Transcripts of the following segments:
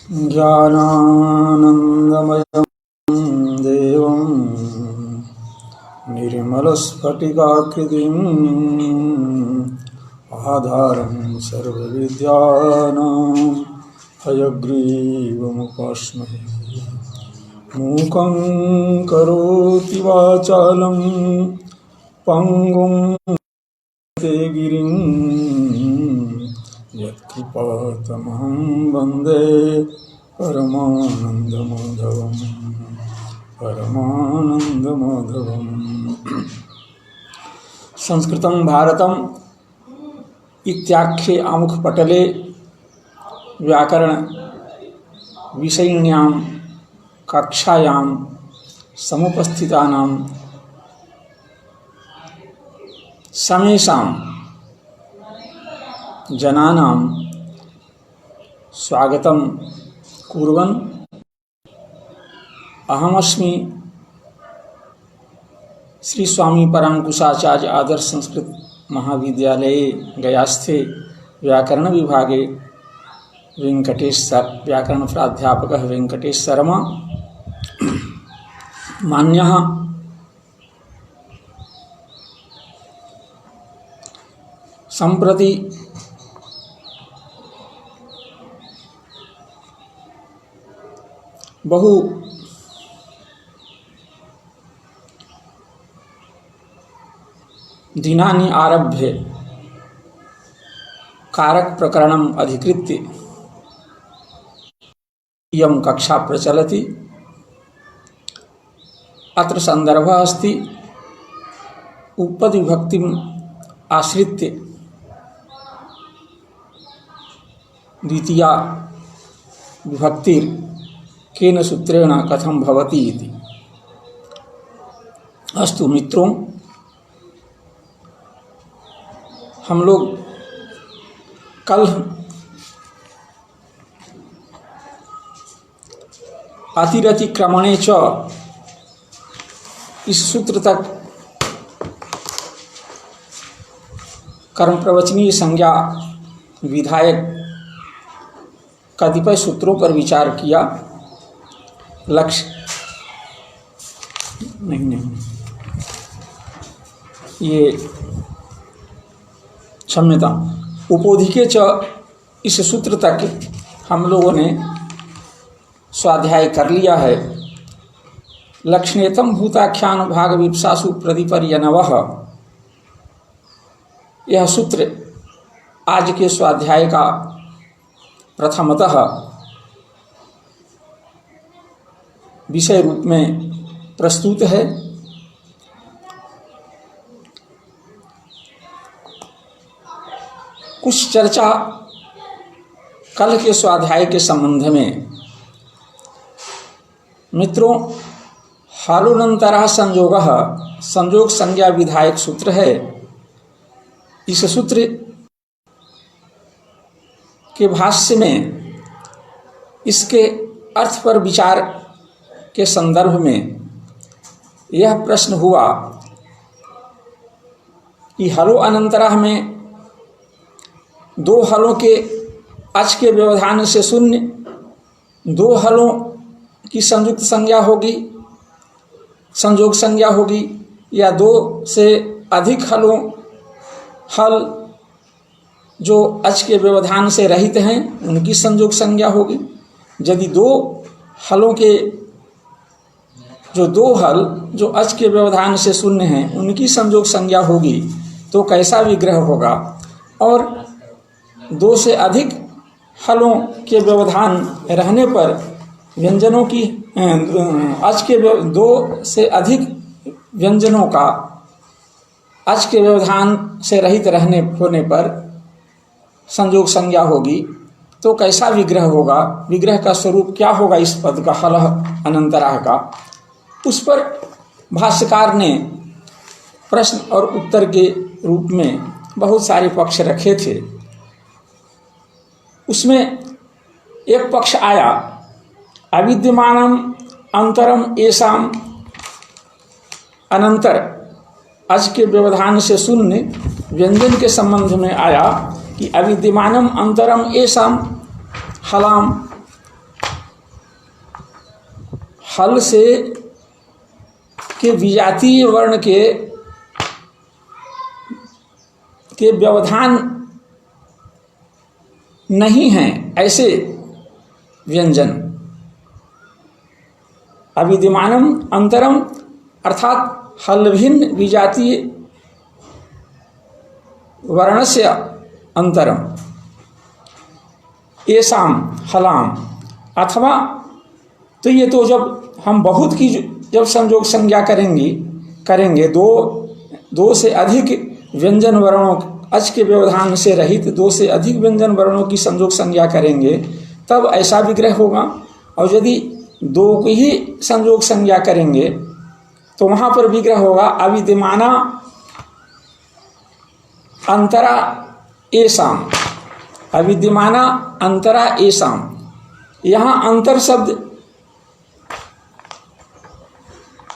ज्ञानानन्दमयं देवं निर्मलस्फटिकाकृतिम् आधारं सर्वविद्यानां हयग्रीवमुपास्महे। मूकं करोति वाचालं पङ्गुं ते गिरिं यत्कृपातमहं वन्दे परमानन्दमाधवम्। संस्कृतं भारतम् इत्याख्ये आमुखपटले व्याकरण विषयिण्यां कक्षायां समुपस्थितानां समेषां जनानां स्वागतं कुर्वन् अहमस्मि श्री स्वामी परांकुशाचार्य आदर्श संस्कृत महाविद्यालये गयास्थे व्याकरण विभागे वेंकटेश व्याकरण प्राध्यापकः वेंकटेश शर्मा मान्यः सम्प्रति बहु दिनानि आरभ्य कारक प्रकरणम् अधिकृत्य इयं कक्षा प्रचलति। अत्र सन्दर्भः अस्ति उपपदविभक्तिम् आश्रित्य द्वितीया विभक्तिर केन सूत्रेण कथं भवति इति। अस्तु मित्रों, हम लोग कल अतिरतिक्रमणे च इस सूत्र तक कर्म प्रवचनीय संज्ञा विधायक कतिपय सूत्रों पर विचार किया। लक्ष्य नहीं ये क्षम्यता उपोधिके च इस सूत्र तक हम लोगों ने स्वाध्याय कर लिया है। लक्षणेतम भूताख्यान भाग विप्सासु प्रतिपर्यनवः, यह सूत्र आज के स्वाध्याय का प्रथमतः विषय रूप में प्रस्तुत है। कुछ चर्चा कल के स्वाध्याय के संबंध में। मित्रों, हालुनंतरः संयोगः संयोग संज्ञा विधायक सूत्र है। इस सूत्र के भाष्य में इसके अर्थ पर विचार के संदर्भ में यह प्रश्न हुआ कि हलो अनंतरः में दो हलों के अच के व्यवधान से शून्य, दो हलों की संयुक्त संज्ञा होगी, संयोग संज्ञा होगी, या दो से अधिक हलों हल जो अच के व्यवधान से रहित हैं उनकी संयोग संज्ञा होगी। यदि दो हलों के दो हल जो अच के व्यवधान से शून्य हैं उनकी संयोग संज्ञा होगी तो कैसा विग्रह होगा। और दो से अधिक हलों के व्यवधान रहने पर व्यंजनों की अच के दो से अधिक व्यंजनों का अच के व्यवधान से रहित होने पर संयोग संज्ञा होगी तो कैसा विग्रह होगा, विग्रह का स्वरूप क्या होगा इस पद का, हलः अनंतरः का। उस पर भाष्यकार ने प्रश्न और उत्तर के रूप में बहुत सारे पक्ष रखे थे। उसमें एक पक्ष आया, अविद्यमानम अंतरम येषाम अनंतर अच के व्यवधान से शून्य व्यंजन के संबंध में आया कि अविद्यमानम अंतरम येषाम हलाम हल से के विजातीय वर्ण के व्यवधान नहीं हैं ऐसे व्यंजन। अविद्यमानम अंतरम अर्थात हलभिन्न विजातीय वर्णस्य अंतरम येषाम हलाम, अथवा तो ये तो जब हम बहुत की जब संयोग संज्ञा करेंगे दो से अधिक व्यंजन वर्णों अच के व्यवधान से रहित दो से अधिक व्यंजन वर्णों की संयोग संज्ञा करेंगे तब ऐसा विग्रह होगा। और यदि दो की ही संयोग संज्ञा करेंगे तो वहाँ पर विग्रह होगा अविद्यमाना अंतरा एसाम, अविद्यमाना अंतरा एसाम। यहाँ अंतर शब्द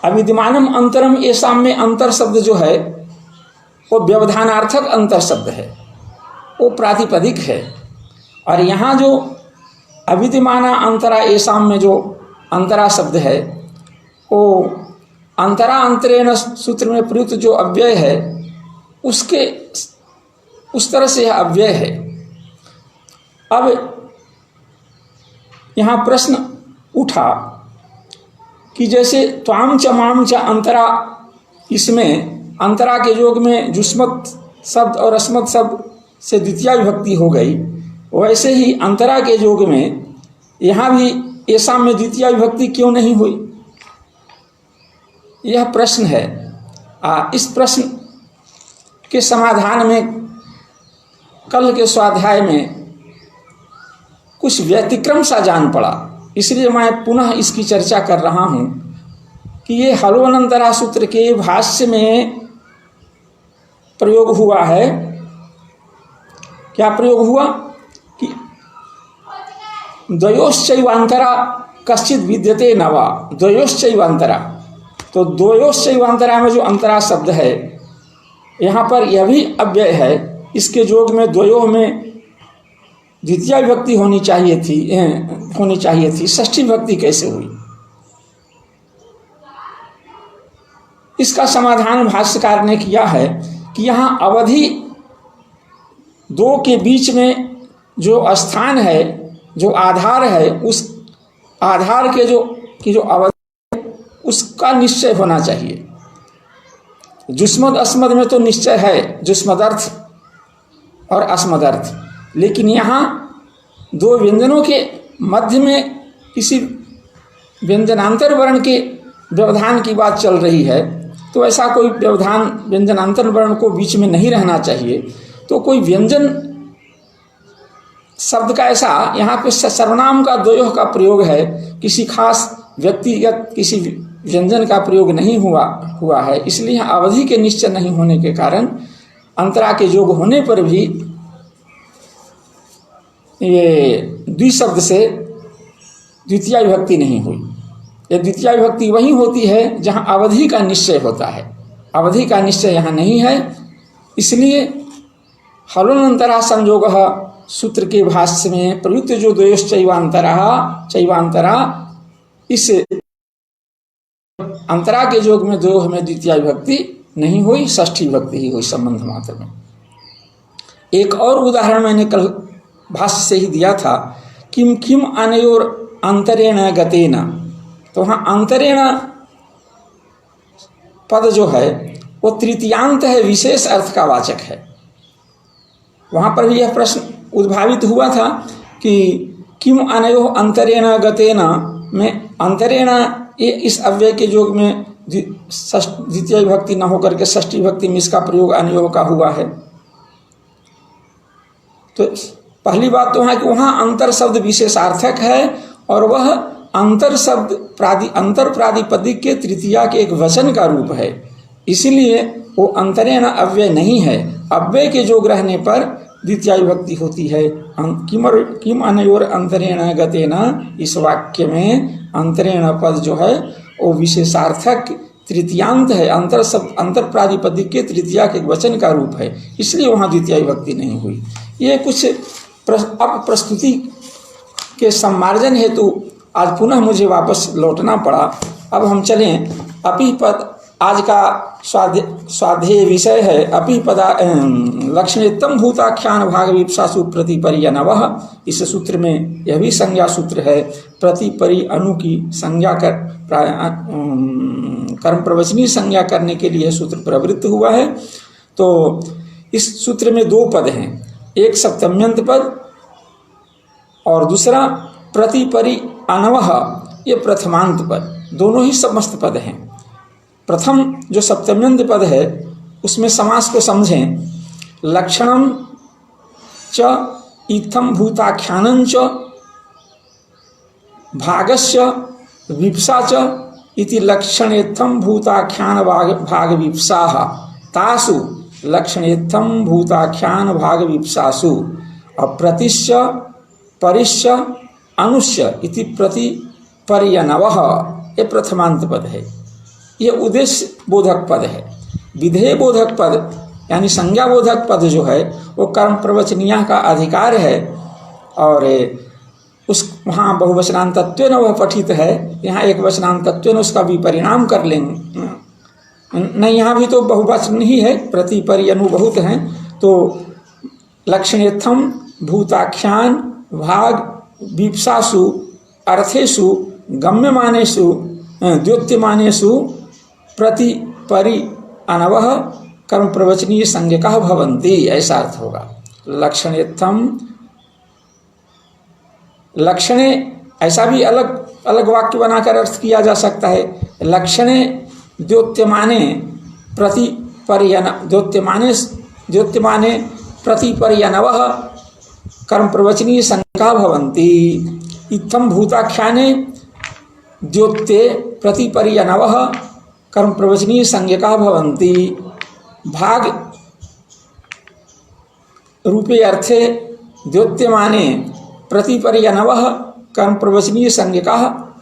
अविद्यमानम अंतरम एसाम में अंतर शब्द जो है वो व्यवधानार्थक अंतर शब्द है, वो प्रातिपदिक है। और यहाँ जो अविद्यमाना अंतरा एसाम में जो अंतरा शब्द है वो अंतरा अंतरेण सूत्र में प्रयुक्त जो अव्यय है उसके उस तरह से यह अव्यय है। अब यहाँ प्रश्न उठा कि जैसे त्वाम च माम च अंतरा, इसमें अंतरा के योग में जुस्मत शब्द और अस्मत शब्द से द्वितीय विभक्ति हो गई, वैसे ही अंतरा के योग में यहाँ भी ऐसा में द्वितीय विभक्ति क्यों नहीं हुई, यह प्रश्न है। इस प्रश्न के समाधान में कल के स्वाध्याय में कुछ व्यतिक्रम सा जान पड़ा, इसलिए मैं पुनः इसकी चर्चा कर रहा हूँ कि ये हलोनंतरा सूत्र के भाष्य में प्रयोग हुआ है। क्या प्रयोग हुआ कि द्वयोश्चैवांतरा कश्चित विद्यते नवा, द्वयोश्चैवांतरा, तो द्वयोश्चैवांतरा में जो अंतरा शब्द है यहाँ पर यह भी अव्यय है। इसके योग में द्वयोः में द्वितीय विभक्ति होनी चाहिए थी, षष्ठी विभक्ति कैसे हुई? इसका समाधान भाष्यकार ने किया है कि यहाँ अवधि दो के बीच में जो स्थान है, जो आधार है, उस आधार के जो अवधि है उसका निश्चय होना चाहिए। जुस्मद अस्मद में तो निश्चय है, जुस्मदर्थ और अस्मदर्थ, लेकिन यहाँ दो व्यंजनों के मध्य में किसी व्यंजनांतर वर्ण के व्यवधान की बात चल रही है, तो ऐसा कोई व्यवधान व्यंजनांतर वर्ण को बीच में नहीं रहना चाहिए। तो कोई व्यंजन शब्द का ऐसा यहाँ पे सर्वनाम का द्वयोः का प्रयोग है, किसी खास व्यक्तिगत किसी व्यंजन का प्रयोग नहीं हुआ है, इसलिए यहाँ अवधि के निश्चय नहीं होने के कारण अंतरा के योग होने पर भी ये द्विशब्द से द्वितीय विभक्ति नहीं हुई। ये द्वितीय विभक्ति वही होती है जहाँ अवधि का निश्चय होता है, अवधि का निश्चय यहाँ नहीं है। इसलिए हलोनंतरा संयोगः सूत्र के भाष्य में प्रयुक्त जो द्वयोश्चैवांतरा, इस अंतरा के योग में द्वयोः में द्वितीय विभक्ति नहीं हुई, षष्ठी विभक्ति ही हुई संबंध मात्र में। एक और उदाहरण मैंने कल भाष्य से ही दिया था, किम किम अनयोर अंतरेण गतेन, तो वहाँ अंतरेण पद जो है वो तृतीयांत है, विशेष अर्थ का वाचक है। वहाँ पर भी यह प्रश्न उद्भावित हुआ था कि किम अनयो अंतरेण गतेन में अंतरेण ये इस अव्यय के योग में द्वितीय विभक्ति न होकर के षष्ठी विभक्ति में इसका प्रयोग अनयो का हुआ है। तो पहली बात तो है कि वहाँ अंतर शब्द विशेषार्थक है और वह अंतर शब्द अंतर प्रादिपदिक के तृतीया के एक वचन का रूप है, इसीलिए वो अंतरेण अव्यय नहीं है। अव्यय के योग रहने पर द्वितीय विभक्ति होती है। किम अनयोर अंतरेण गतेन, इस वाक्य में अंतरेण पद जो है वो विशेषार्थक तृतीयांत है, अंतर शब्द अंतर प्रादिपदिक के तृतीया के वचन का रूप है, इसलिए वहाँ द्वितीय विभक्ति नहीं हुई। ये कुछ प्रस्तुति के सम्मार्जन हेतु आज पुनः मुझे वापस लौटना पड़ा। अब हम चलें अपि पद, आज का स्वाध्याय विषय है अपि पदा लक्षणेत्तम भूताख्यान भाग विप्सासु प्रतिपरि नवः। इस सूत्र में यह भी संज्ञा सूत्र है, प्रतिपरि अनु की संज्ञा कर कर्म प्रवचनीय संज्ञा करने के लिए सूत्र प्रवृत्त हुआ है। तो इस सूत्र में दो पद हैं, एक सप्तम्यंत पद और दूसरा प्रतिपरि अनवः, ये प्रथमांत पद, दोनों ही समस्त पद हैं। प्रथम जो सप्तम्यंत पद है उसमें समास को समझें। लक्षणम च इत्थम भूताख्यानं च भागस्य विप्सा च इति लक्षणेत्थम भूताख्यान भाग विप्साः तासु लक्षणेत्थम भूताख्यान भाग विप्सासु अप्रतिश्य परिश्य अनुश्य इति प्रतिपर्यनवः, ये प्रथमांत पद है। ये उद्देश्य बोधक पद है। विधेय बोधक पद यानी संज्ञा बोधक पद जो है वो कर्म प्रवचनीय का अधिकार है और उस वहाँ बहुवचनांतत्वेन वह पठित है, यहाँ एक वचनांतत्वेन उसका भी परिणाम कर लेंगे। नहीं, यहाँ भी तो बहुवचन ही है, प्रतिपरि अनु बहुत हैं। तो लक्षणेत्थम भूताख्यान भाग विप्सासु अर्थेषु गम्यमानेषु द्योत्यमानेषु प्रतिपरि अनवः कर्म प्रवचनीय संज्ञकः भवन्ति, ऐसा अर्थ होगा। लक्षणेत्थम, लक्षणे ऐसा भी अलग अलग वाक्य बनाकर अर्थ किया जा सकता है। लक्षणे द्योत्यमाने प्रतिपर्यन द्योत्यमाने प्रतिपर्यनवः कर्म प्रवचनीय संज्ञा भवन्ति। इत्थम भूताख्याने द्योत्ये प्रतिपर्यनवः कर्म प्रवचनीय संज्ञका भवन्ति। भाग रूपे अर्थे द्योत्यमाने प्रतिपर्यनवः कर्म प्रवचनीय संज्ञका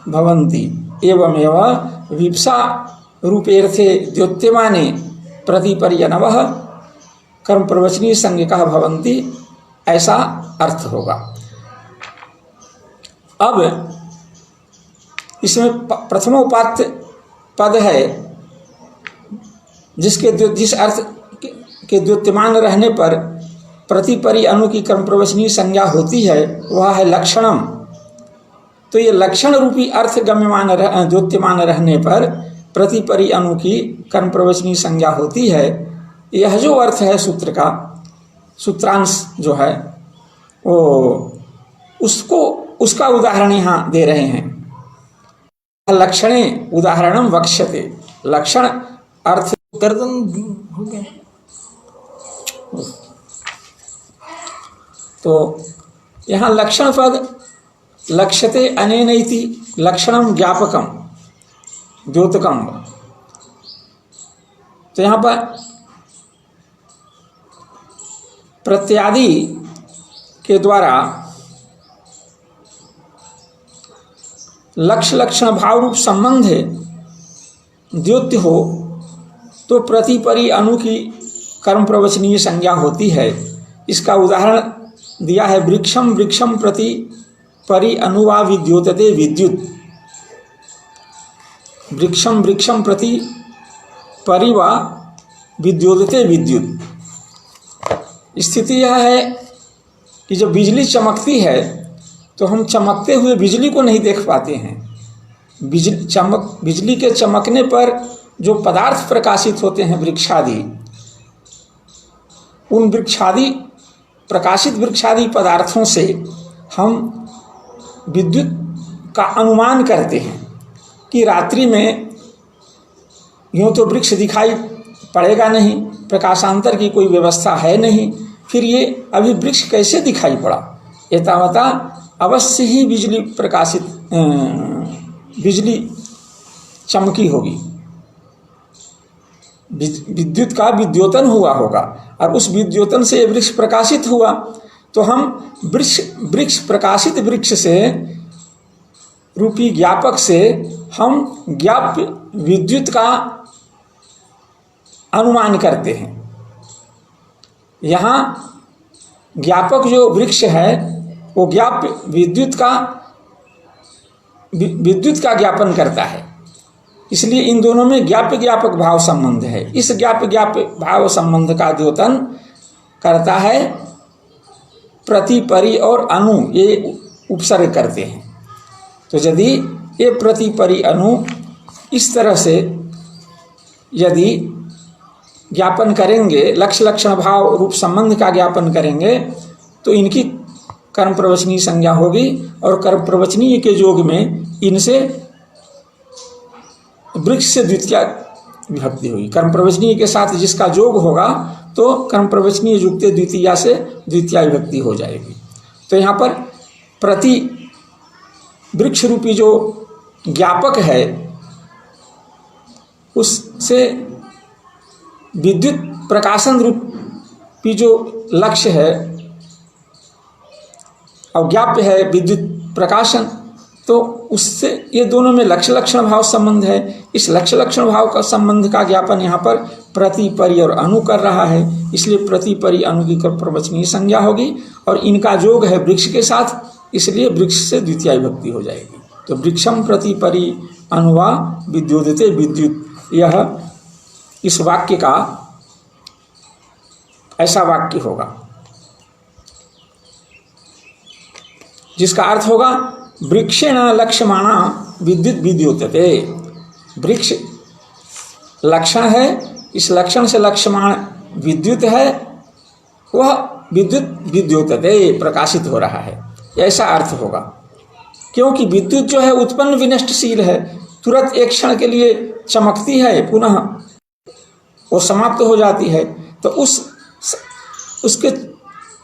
भवन्ति। एवमेव विप्सा रूपे अर्थे द्योत्यमाने प्रतिपर्यनवः कर्म प्रवचनीय संज्ञका भवन्ति, ऐसा अर्थ होगा। अब इसमें प्रथमोपात्त पद है जिस अर्थ के द्योत्यमान रहने पर प्रतिपरि अनु की कर्म प्रवचनीय संज्ञा होती है, वह है लक्षणम। तो ये लक्षण रूपी अर्थ गम्यमान द्योत्यमान रहने पर प्रतिपरि अनु की कर्म प्रवचनीय संज्ञा होती है। यह जो अर्थ है सूत्र का, सूत्रांश जो है वो उसका उदाहरण यहाँ दे रहे हैं। लक्षणे उदाहरणम वक्ष्यते, लक्षण अर्थ गर्दन हो गया। तो यहाँ लक्षण पद लक्ष्यते अनेन इति लक्षणम ज्ञापकम द्योतकम। तो यहाँ पर प्रत्यादि के द्वारा लक्ष्य लक्षण भाव रूप संबंध द्योत्य हो तो प्रतिपरि अनु की कर्म प्रवचनीय संज्ञा होती है। इसका उदाहरण दिया है, वृक्षम वृक्षम प्रति परि अनुवा विद्योतते विद्युत। वृक्षम वृक्षम प्रति परिवा विद्योतते विद्युत। स्थिति यह है कि जब बिजली चमकती है तो हम चमकते हुए बिजली को नहीं देख पाते हैं। बिजली के चमकने पर जो पदार्थ प्रकाशित होते हैं वृक्षादि, उन प्रकाशित वृक्षादि पदार्थों से हम विद्युत का अनुमान करते हैं कि रात्रि में यूँ तो वृक्ष दिखाई पड़ेगा नहीं, प्रकाशांतर की कोई व्यवस्था है नहीं, फिर ये अभी वृक्ष कैसे दिखाई पड़ा? एतावता अवश्य ही बिजली चमकी होगी, विद्युत का विद्योतन हुआ होगा और उस विद्योतन से वृक्ष प्रकाशित हुआ। तो हम प्रकाशित वृक्ष से रूपी ज्ञापक से हम ज्ञाप्य विद्युत का अनुमान करते हैं। यहाँ ज्ञापक जो वृक्ष है वो ज्ञाप्य विद्युत का विद्युत का ज्ञापन करता है। इसलिए इन दोनों में ज्ञाप्य ज्ञापक भाव संबंध है। इस ज्ञाप्य ज्ञाप्य भाव संबंध का द्योतन करता है प्रति, परि और अनु, ये उपसर्ग करते हैं। तो यदि ये प्रति, परि, अनु इस तरह से यदि ज्ञापन करेंगे, लक्ष्य लक्षण भाव रूप संबंध का ज्ञापन करेंगे, तो इनकी कर्म प्रवचनीय संज्ञा होगी और कर्म प्रवचनीय के योग में इनसे वृक्ष से द्वितीया विभक्ति होगी। कर्म प्रवचनीय के साथ जिसका योग होगा तो कर्म प्रवचनीय युक्त द्वितीया से द्वितीया विभक्ति हो जाएगी। तो यहाँ पर प्रति वृक्ष रूपी जो ज्ञापक है उससे विद्युत प्रकाशन रूपी जो लक्ष्य है और ज्ञाप्य है विद्युत प्रकाशन, तो उससे ये दोनों में लक्ष्य लक्षण भाव संबंध है। इस लक्ष्य लक्षण भाव का संबंध का ज्ञापन यहाँ पर प्रति, परि और अनु कर रहा है। इसलिए प्रति, परि, अनु की प्रवचनीय संज्ञा होगी और इनका योग है वृक्ष के साथ, इसलिए वृक्ष से द्वितीया विभक्ति हो जाएगी। तो वृक्षम प्रति, परि, अनुवा विद्योदिते विद्युत, यह इस वाक्य का ऐसा वाक्य होगा जिसका अर्थ होगा वृक्षेण लक्ष्यमाणा विद्युत विद्योतते। वृक्ष लक्षण है, इस लक्षण से लक्ष्यमाण विद्युत है, वह विद्युत विद्योतते प्रकाशित हो रहा है, ऐसा अर्थ होगा। क्योंकि विद्युत जो है उत्पन्न विनष्टशील है, तुरंत एक क्षण के लिए चमकती है, पुनः वो समाप्त हो जाती है। तो उसके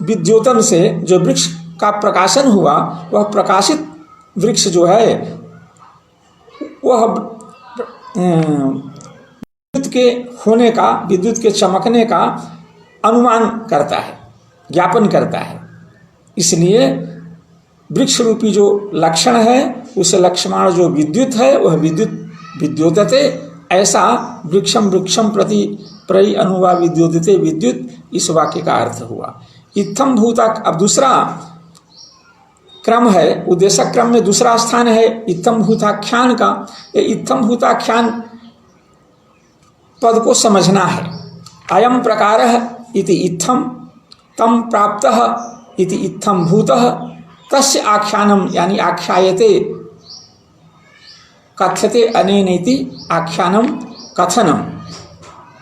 विद्योतन से जो वृक्ष का प्रकाशन हुआ, वह प्रकाशित वृक्ष जो है वह विद्युत के होने का, विद्युत के चमकने का अनुमान करता है, ज्ञापन करता है। इसलिए वृक्ष रूपी जो लक्षण है, उस लक्ष्यमाण जो विद्युत है वह विद्युत विद्योतते, ऐसा वृक्षम वृक्षम प्रति, परि, अनुवा विद्योतते विद्युत, इस वाक्य का अर्थ हुआ। इत्थम भूता, अब दूसरा क्रम है, उद्देशक क्रम में दूसरा स्थान है इत्थम भूताख्यान का। ये इत्थम भूताख्यान पद को समझना है। अयम प्रकारः इति इत्थम, तम प्राप्तः इति इत्थम भूतः, तस्य आख्यानम यानी आख्यायते, कथ्यते अनेनेति आख्यानम कथनम,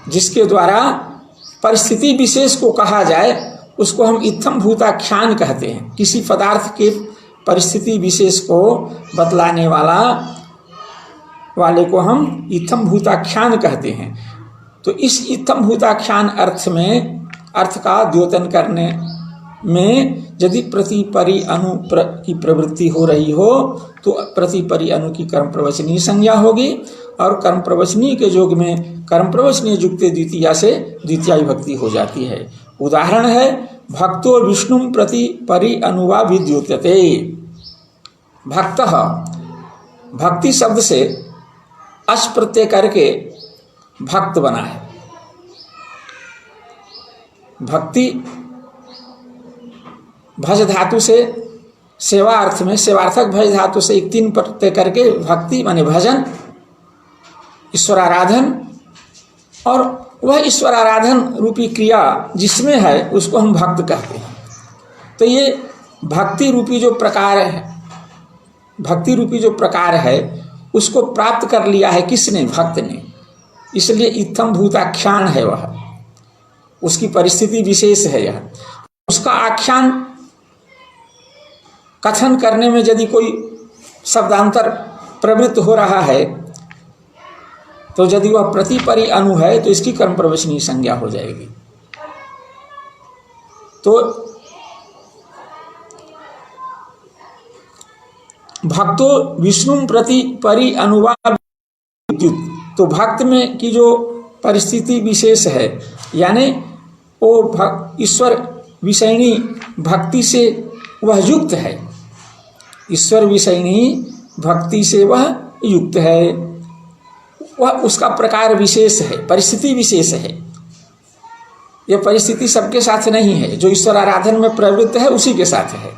जिसके द्वारा परिस्थिति विशेष को कहा जाए उसको हम इत्थम भूताख्यान कहते हैं। किसी पदार्थ के परिस्थिति विशेष को बतलाने वाले को हम इत्थम भूताख्यान कहते हैं। तो इस इत्थम भूताख्यान अर्थ में, अर्थ का द्योतन करने में यदि प्रति, परि, अनु की प्रवृत्ति हो रही हो तो प्रति, परि, अनु की कर्म प्रवचनीय संज्ञा होगी और कर्म प्रवचनीय के योग में कर्म प्रवचनीय युक्त द्वितीया से द्वितीया विभक्ति हो जाती है। उदाहरण है भक्तो विष्णु प्रति, परि, अनुवा विद्योतते। भक्तः, भक्ति शब्द से अश प्रत्यय करके भक्त बना है। भक्ति भज धातु से सेवा अर्थ में, सेवार्थक भज धातु से एक 3 प्रत्यय करके भक्ति माने भजन, ईश्वर आराधन, और वह ईश्वर आराधन रूपी क्रिया जिसमें है उसको हम भक्त कहते हैं। तो ये भक्ति रूपी जो प्रकार है, भक्ति रूपी जो प्रकार है उसको प्राप्त कर लिया है किसने? भक्त ने। इसलिए इत्थम भूताख्यान है, वह उसकी परिस्थिति विशेष है। यह उसका आख्यान कथन करने में यदि कोई शब्दांतर प्रवृत्त हो रहा है तो यदि वह प्रति, परि, अनु है तो इसकी कर्म प्रवचनीय संज्ञा हो जाएगी। तो भक्तो विष्णु प्रति, परि, अनुवा विद्युत, तो भक्त में की जो परिस्थिति विशेष है यानी वो ईश्वर विषयणी भक्ति से वह युक्त है, ईश्वर विषयणी भक्ति से वह युक्त है, वह उसका प्रकार विशेष है, परिस्थिति विशेष है। यह परिस्थिति सबके साथ नहीं है, जो ईश्वर आराधन में प्रवृत्त है उसी के साथ है।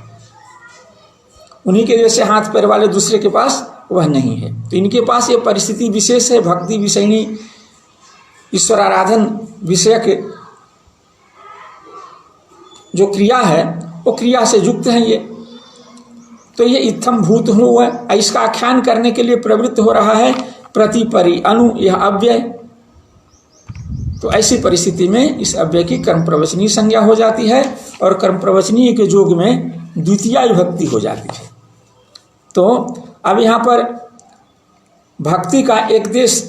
उन्हीं के जैसे हाथ पैर वाले दूसरे के पास वह नहीं है। तो इनके पास ये परिस्थिति विशेष है, भक्ति विषयनी ईश्वर आराधन विषयक जो क्रिया है वो क्रिया से युक्त हैं ये। तो ये इत्थम भूत हुआ, इसका आख्यान करने के लिए प्रवृत्त हो रहा है प्रतिपरि अनु, यह अव्यय। तो ऐसी परिस्थिति में इस अव्यय की कर्म प्रवचनीय संज्ञा हो जाती है और कर्म प्रवचनीय के योग में द्वितीय विभक्ति हो जाती है। तो अब यहाँ पर भक्ति का एक देश,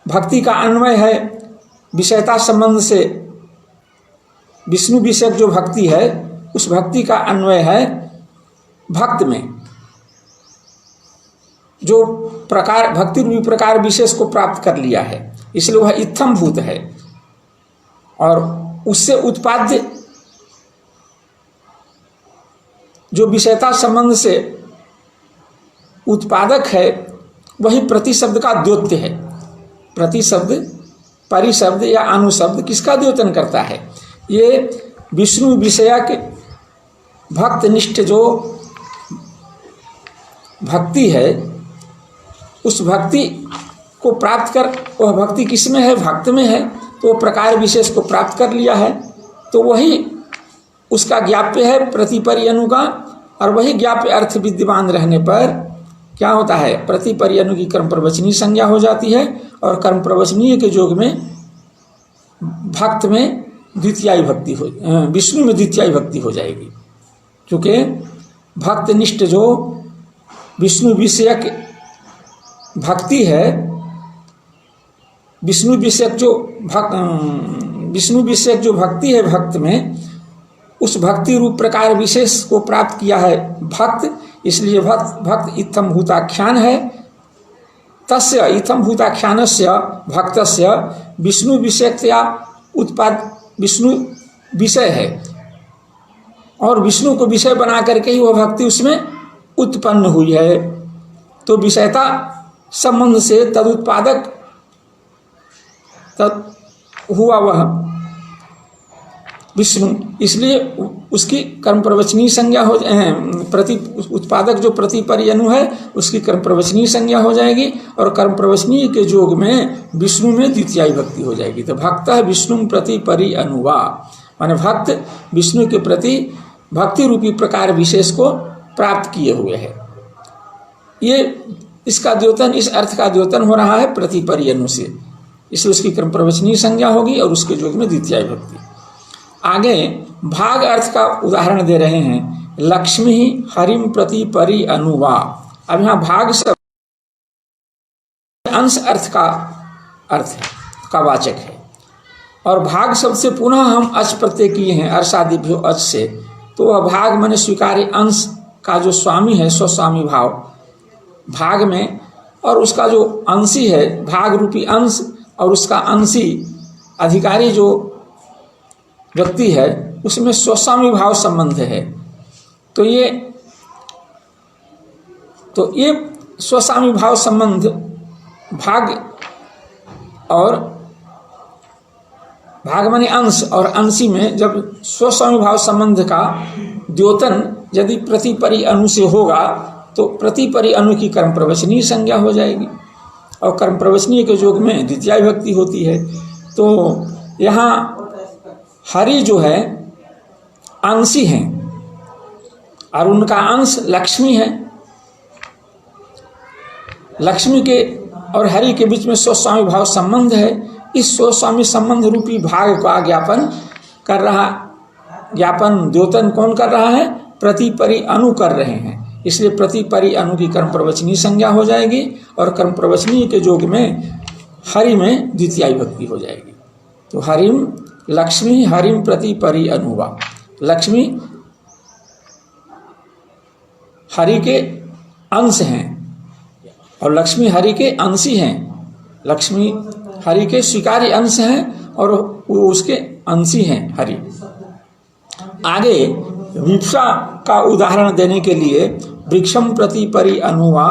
भक्ति का अन्वय है विषयता संबंध से, विष्णु विषयक जो भक्ति है उस भक्ति का अन्वय है भक्त में, जो प्रकार भक्ति रूपी प्रकार विशेष को प्राप्त कर लिया है, इसलिए वह इत्थम भूत है। और उससे उत्पाद्य जो विषयता संबंध से उत्पादक है वही प्रतिशब्द का द्योत्य है। प्रतिशब्द परिशब्द या अनुशब्द किसका द्योतन करता है? ये विष्णु विषयक भक्तनिष्ठ जो भक्ति है उस भक्ति को प्राप्त कर, वह भक्ति किसमें है? भक्त में है। तो प्रकार विशेष को प्राप्त कर लिया है, तो वही उसका ज्ञाप्य है प्रतिपरि अनु का। और वही ज्ञाप्य अर्थ विद्यमान रहने पर क्या होता है? प्रतिपरि अनु की कर्म प्रवचनीय संज्ञा हो जाती है और कर्म प्रवचनीय के योग में भक्त में द्वितीय भक्ति हो, विष्णु में द्वितीय भक्ति हो जाएगी। क्योंकि भक्तनिष्ठ जो विष्णु विषयक भक्ति है, विष्णु विषयक जो भक्ति है भक्त में, उस भक्ति रूप प्रकार विशेष को प्राप्त किया है भक्त, इसलिए भक्त इत्थम भूताख्यान है। तस्य इत्थम भूताख्यानस्य भक्तस्य विष्णु विषयकतया उत्पाद विष्णु विषय है और विष्णु को विषय बना करके ही वह भक्ति उसमें उत्पन्न हुई है। तो विषयता संबंध से तदुत्पादक हुआ वह विष्णु, इसलिए उसकी कर्म प्रवचनीय संज्ञा हो प्रति उत्पादक जो प्रतिपरि अनु है उसकी कर्म प्रवचनीय संज्ञा हो जाएगी और कर्म प्रवचनीय के योग में विष्णु में द्वितीय भक्ति हो जाएगी। तो भक्त विष्णु प्रतिपरि अनुवा, माने भक्त विष्णु के प्रति भक्ति रूपी प्रकार विशेष को प्राप्त किए हुए है। ये इसका द्योतन, इस अर्थ का द्योतन हो रहा है प्रतिपरि अनु से, इसलिए उसकी कर्म प्रवचनीय संज्ञा होगी और उसके योग में द्वितीय भक्ति। आगे भाग अर्थ का उदाहरण दे रहे हैं, लक्ष्मी हरिम प्रतिपरि अनुवा। अब यहाँ भाग शब्द अंश अर्थ का अर्थ है, का वाचक है, और भाग शब्द से पुनः हम अच प्रत्यय किए हैं अर्षादिभ्यो अच से, तो वह भाग माने स्वीकार्य अंश का जो स्वामी है स्वस्वामी भाव भाग में, और उसका जो अंशी है भाग रूपी अंश और उसका अंशी अधिकारी जो व्यक्ति है उसमें स्वस्वामी भाव संबंध है। तो ये स्वस्वामी भाव संबंध भाग और भाग माने अंश और अंशी में जब स्वस्वामी भाव संबंध का द्योतन यदि प्रतिपरि अनु से होगा तो प्रतिपरि अनु की कर्म प्रवचनीय संज्ञा हो जाएगी और कर्म प्रवचनीय के योग में द्वितीय भक्ति होती है। तो यहाँ हरि जो है अंशी हैं और उनका अंश लक्ष्मी है। लक्ष्मी के और हरि के बीच में स्वस्वामी भाव संबंध है। इस स्वस्वामी संबंध रूपी भाग का ज्ञापन द्योतन कौन कर रहा है? प्रतिपरि अनु कर रहे हैं, इसलिए प्रतिपरि अनु की कर्म प्रवचनीय संज्ञा हो जाएगी और कर्म प्रवचनीय के योग में हरि में द्वितीय भक्ति हो जाएगी। तो हरिम लक्ष्मी हरिम प्रतिपरि अनुवा, लक्ष्मी हरि के अंश हैं और लक्ष्मी हरि के अंशी हैं। लक्ष्मी हरि के स्वीकार्य अंश हैं और वो उसके अंशी हैं हरि। आगे विप्सा का उदाहरण देने के लिए वृक्षम प्रतिपरि अनुवा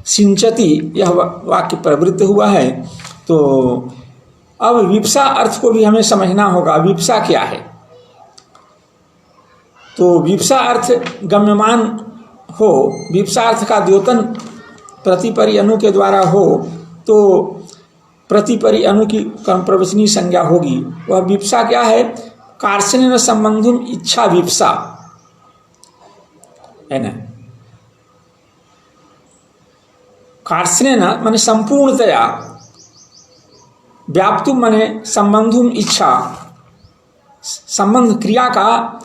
सिंचती यह वाक्य प्रवृत्त हुआ है। तो अब विप्सा अर्थ को भी हमें समझना होगा, विप्सा क्या है? तो विप्सा अर्थ गम्यमान हो, विप्सार्थ का द्योतन प्रतिपरि अनु के द्वारा हो, तो प्रतिपरि अनु की कर्मप्रवचनीय संज्ञा होगी। वह विप्सा क्या है? कार्षण संबंधुम इच्छा विप्सा है ना। कार्षण माने संपूर्णतया, व्याप्तुम माने संबंधुम इच्छा, संबंध क्रिया का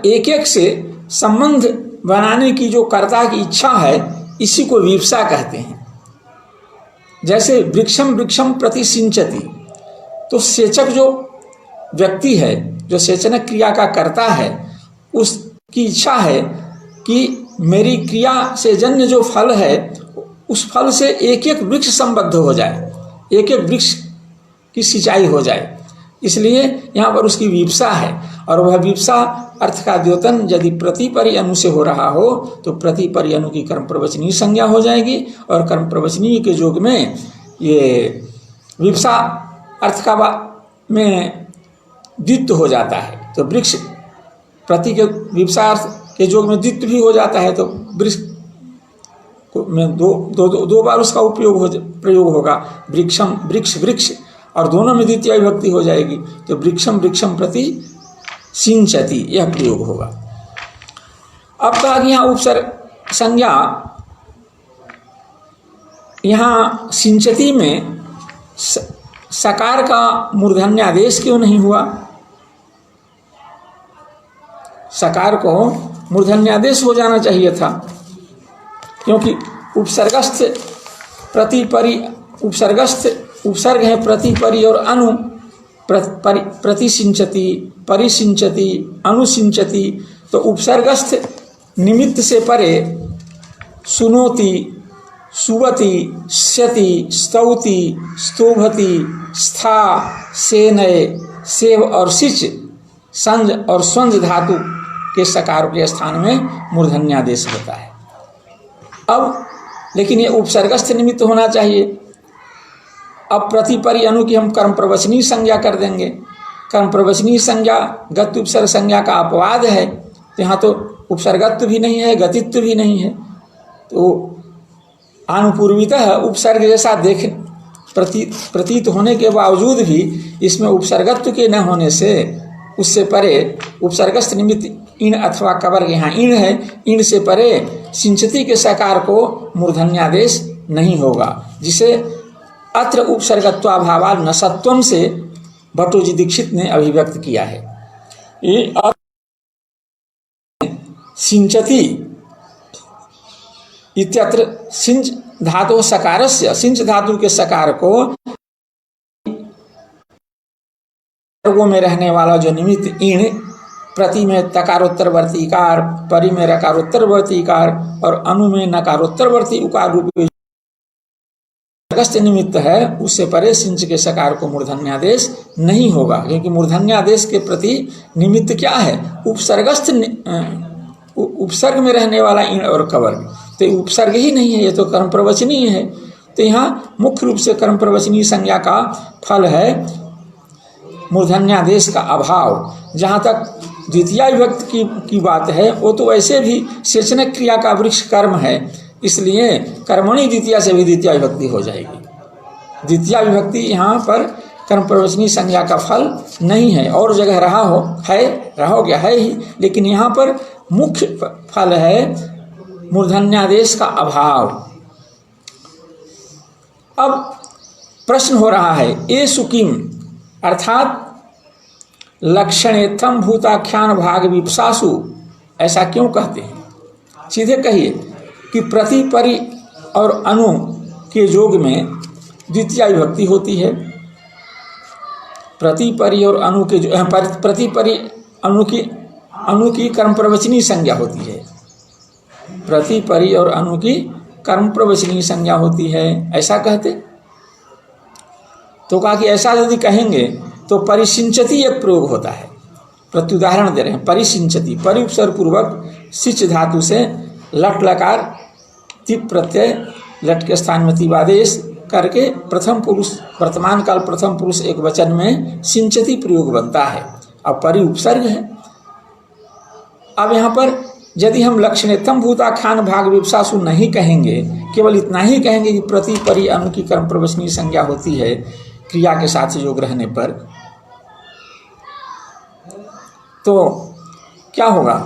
एक एक से संबंध बनाने की जो कर्ता की इच्छा है, इसी को विप्सा कहते हैं। जैसे वृक्षम वृक्षम प्रति सिंचती, तो सेचक जो व्यक्ति है, जो सेचन क्रिया का कर्ता है, उसकी इच्छा है कि मेरी क्रिया से जन्य जो फल है, उस फल से एक एक वृक्ष संबद्ध हो जाए, एक एक वृक्ष की सिंचाई हो जाए, इसलिए यहाँ पर उसकी विप्सा है। और वह विप्सा अर्थ का द्योतन यदि प्रतिपरि अनु से हो रहा हो, तो प्रतिपरि अनु की कर्म प्रवचनीय संज्ञा हो जाएगी, और कर्म प्रवचनीय के योग में ये विप्सा अर्थ का में द्वित्व हो जाता है। तो वृक्ष प्रति के विप्सा अर्थ के योग में द्वित्व भी हो जाता है, तो वृक्ष में दो बार उसका प्रयोग होगा, वृक्षम वृक्ष वृक्ष, और दोनों में द्वितीय विभक्ति हो जाएगी, तो वृक्षम वृक्षम प्रति सिंचती, यह प्रयोग होगा। अब कहा कि यहाँ उपसर्ग संज्ञा, यहाँ सिंचती में सकार का मूर्धन्य आदेश क्यों नहीं हुआ? सकार को मूर्धन्य आदेश हो जाना चाहिए था, क्योंकि उपसर्गस्थ प्रतिपरि, उपसर्ग है प्रतिपरि और अनु, प्रतिसिंचति, परिसिंचति, अनुसिंचति, तो उपसर्गस्थ निमित्त से परे सुनोति, सुवति, स्यति, स्तौति, स्तोभति, स्था, सेनय, सेव और सिच, संज और स्वंज धातु के सकार के स्थान में मूर्धन्यादेश होता है। अब लेकिन ये उपसर्गस्थ निमित्त होना चाहिए। अब प्रतिपरि अनु की हम कर्म प्रवचनीय संज्ञा कर देंगे। कर्म प्रवचनीय संज्ञा गति उपसर्ग संज्ञा का अपवाद है, तो यहाँ तो उपसर्गत्व भी नहीं है, गतित्व भी नहीं है, तो अनुपूर्वितः उपसर्ग जैसा प्रतीत होने के बावजूद भी इसमें उपसर्गत्व के न होने से उससे परे उपसर्गस्थ निमित्त इन अथवा कवर्ग, यहाँ इन है, इन से परे सिंचती के सकार को मूर्धन्यादेश नहीं होगा, जिसे अत्र उपसर्गत्वाभावात् नसत्वम से भट्टोजी दीक्षित ने अभिव्यक्त किया है। ये सिंचती इत्यत्र सिंच धातु सकारस्य, सिंच धातु के सकार को वर्गों में रहने वाला जो निमित्त इन, प्रति में तकारोत्तरवर्ती इकार, परि में रकारोत्तरवर्ती इकार और अनु में नकारोत्तरवर्ती उकार रूप अगस्त निमित्त है, उससे परे सिंच के सकार को मूर्धन्यादेश नहीं होगा, क्योंकि मूर्धन्यादेश के प्रति निमित्त क्या है? उपसर्गस्थ, उपसर्ग में रहने वाला इन और कवर्ग, तो उपसर्ग ही नहीं है, ये तो कर्म प्रवचनीय है। तो यहाँ मुख्य रूप से कर्म प्रवचनीय संज्ञा का फल है मूर्धन्यादेश का अभाव। जहाँ तक द्वितीय विभक्ति की बात है, वो तो वैसे भी सेचन क्रिया का वृक्ष कर्म है, इसलिए कर्मणि द्वितीय से भी द्वितीय विभक्ति हो जाएगी। द्वितीय विभक्ति यहाँ पर कर्म प्रवचनीय संज्ञा का फल नहीं है, और जगह रहा हो गया है ही, लेकिन यहाँ पर मुख्य फल है मूर्धन्यादेश का अभाव। अब प्रश्न हो रहा है, ए सुकिम अर्थात लक्षणेत्थम भूताख्यान भाग विप्सासु, ऐसा क्यों कहते हैं? सीधे कहिए कि प्रति परि और अनु के योग में द्वितीय विभक्ति होती है। प्रति परि और अनु के प्रति परि अनु की कर्म प्रवचनीय संज्ञा होती है। प्रति परि और अनु की कर्म प्रवचनीय संज्ञा होती है, ऐसा कहते। तो कहा कि ऐसा यदि कहेंगे तो परिसिंचती एक प्रयोग होता है। प्रत्युदाहरण दे रहे हैं, परिसिंचती, परि उपसर्ग पूर्वक सिच धातु से लट लकार तिप प्रत्यय, लट के स्थान में तिवादेश करके प्रथम पुरुष, वर्तमान काल प्रथम पुरुष एक वचन में सिंचती प्रयोग बनता है। अब परि उपसर्ग है। अब यहाँ पर यदि हम लक्षणेत्थम भूताख्यान भाग विप्सासु नहीं कहेंगे, केवल इतना ही कहेंगे कि प्रति परि अनु की कर्म प्रवचनीय संज्ञा होती है क्रिया के साथ योग रहने पर, तो क्या होगा,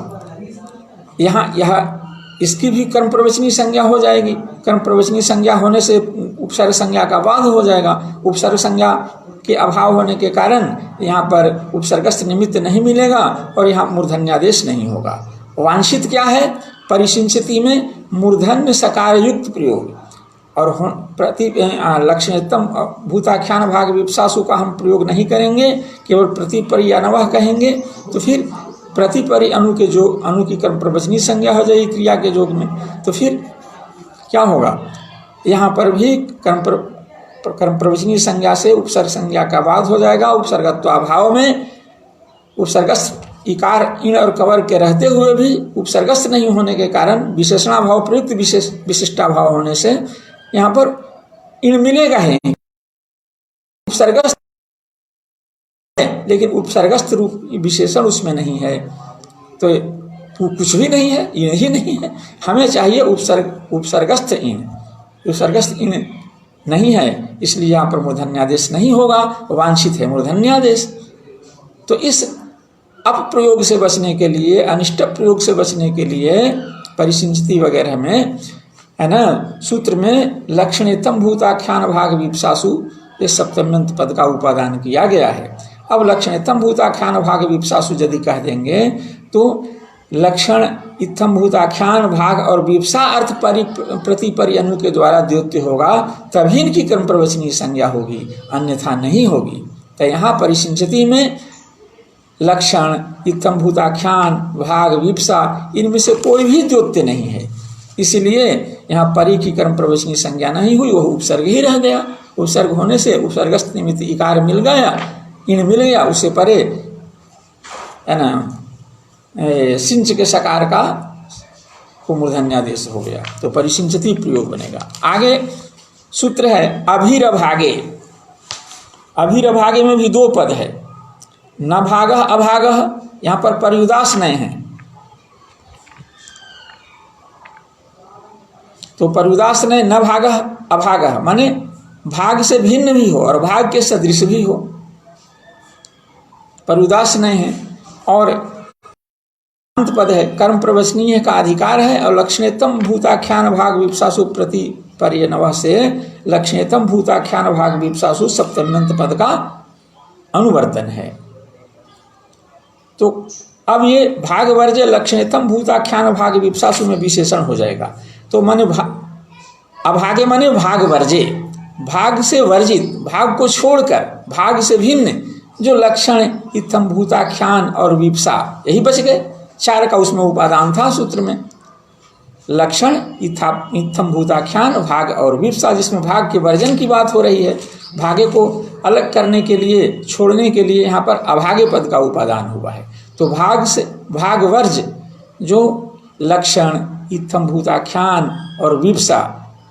यहाँ यह इसकी भी कर्म प्रवचनीय संज्ञा हो जाएगी। कर्म प्रवचनीय संज्ञा होने से उपसर्ग संज्ञा का बाध हो जाएगा। उपसर्ग संज्ञा के अभाव होने के कारण यहाँ पर उपसर्गस्थ निमित्त नहीं मिलेगा और यहाँ मूर्धन्यादेश नहीं होगा। वांछित क्या है, परिसिंचिति में मूर्धन्य सकार युक्त प्रयोग और प्रति लक्षणोत्तम भूताख्यान भाग विप्सासु का हम प्रयोग नहीं करेंगे, केवल प्रतिपरि अनवह कहेंगे, तो फिर प्रतिपरि अनु के जो अनु की कर्म प्रवचनीय संज्ञा हो जाएगी क्रिया के योग में, तो फिर क्या होगा, यहाँ पर भी कर्म प्रवचनीय संज्ञा से उपसर्ग संज्ञा का बाध हो जाएगा। उपसर्गत्वाभाव में उपसर्गस्थ इकार इन और कवर के रहते हुए भी उपसर्गस्थ नहीं होने के कारण विशेषणाभाव प्रयुक्त विशिष्टाभाव होने से यहाँ पर इन मिलेगा ही, उपसर्गस्थ लेकिन उपसर्गस्थ रूप विशेषण उसमें नहीं है, तो कुछ भी नहीं है, इन ही नहीं है। हमें चाहिए उपसर्गस्थ इन, उपसर्गस्थ इन नहीं है, इसलिए यहाँ पर मूर्धन्यादेश नहीं होगा, वांछित है मूर्धन्यादेश। तो इस अपप्रयोग से बचने के लिए, अनिष्ट प्रयोग से बचने के लिए परिसिंचिति वगैरह में है ना, सूत्र में लक्षणेत्थम भूताख्यान भाग विप्सासु इस सप्तम्यंत पद का उपादान किया गया है। अब लक्षणेत्थम भूताख्यान भाग विप्सासु यदि कह देंगे तो लक्षण इत्थम भूताख्यान भाग और विप्सा अर्थ प्रतिपरि अनु के द्वारा द्योत्य होगा, तभी इनकी कर्म प्रवचनीय संज्ञा होगी, अन्यथा नहीं होगी। तो यहाँ परिसिंचिति में लक्षण इत्थम भूताख्यान भाग विप्सा इनमें से कोई भी द्योत्य नहीं है, इसलिए यहाँ परि की कर्म प्रवचनीय संज्ञा नहीं हुई, वह उपसर्ग ही रह गया। उपसर्ग होने से उपसर्गस्थ निमित्त इकार मिल गया, इन मिल गया, उससे परे है ना सिंच के सकार का मूर्धन्यादेश हो गया, तो परिसिंचिति प्रयोग बनेगा। आगे सूत्र है अभिरभागे। अभिरभागे में भी दो पद है, न भागः अभागः, यहाँ पर पर्युदास नहीं है, तो पर्युदास नहीं, न भागः अभागः माने भाग से भिन्न भी हो और भाग के सदृश भी हो, पर्युदास नहीं है। और अंत पद है कर्म प्रवचनीय का अधिकार है, और लक्षणेत्तम भूताख्यान भाग विप्सासु प्रतिपरि अनवह से लक्षणेत्तम भूताख्यान भाग विप्सासु सप्तम्यंत पद का अनुवर्तन है। तो अब ये भाग वर्ज्य लक्षणेत्तम भूताख्यान भाग विप्सासु में विशेषण हो जाएगा। तो माने अभागे माने भाग वर्ज्य, भाग से वर्जित, भाग को छोड़कर, भाग से भिन्न जो लक्षण इत्थम भूताख्यान और विप्सा, यही बच गए। चार का उसमें उपादान था सूत्र में, लक्षण इत्थम भूताख्यान भाग और विप्सा, जिसमें भाग के वर्जन की बात हो रही है। भागे को अलग करने के लिए, छोड़ने के लिए यहाँ पर अभागे पद का उपादान हुआ है। तो भाग से भाग वर्ज जो लक्षण इत्थम भूताख्यान और विप्सा,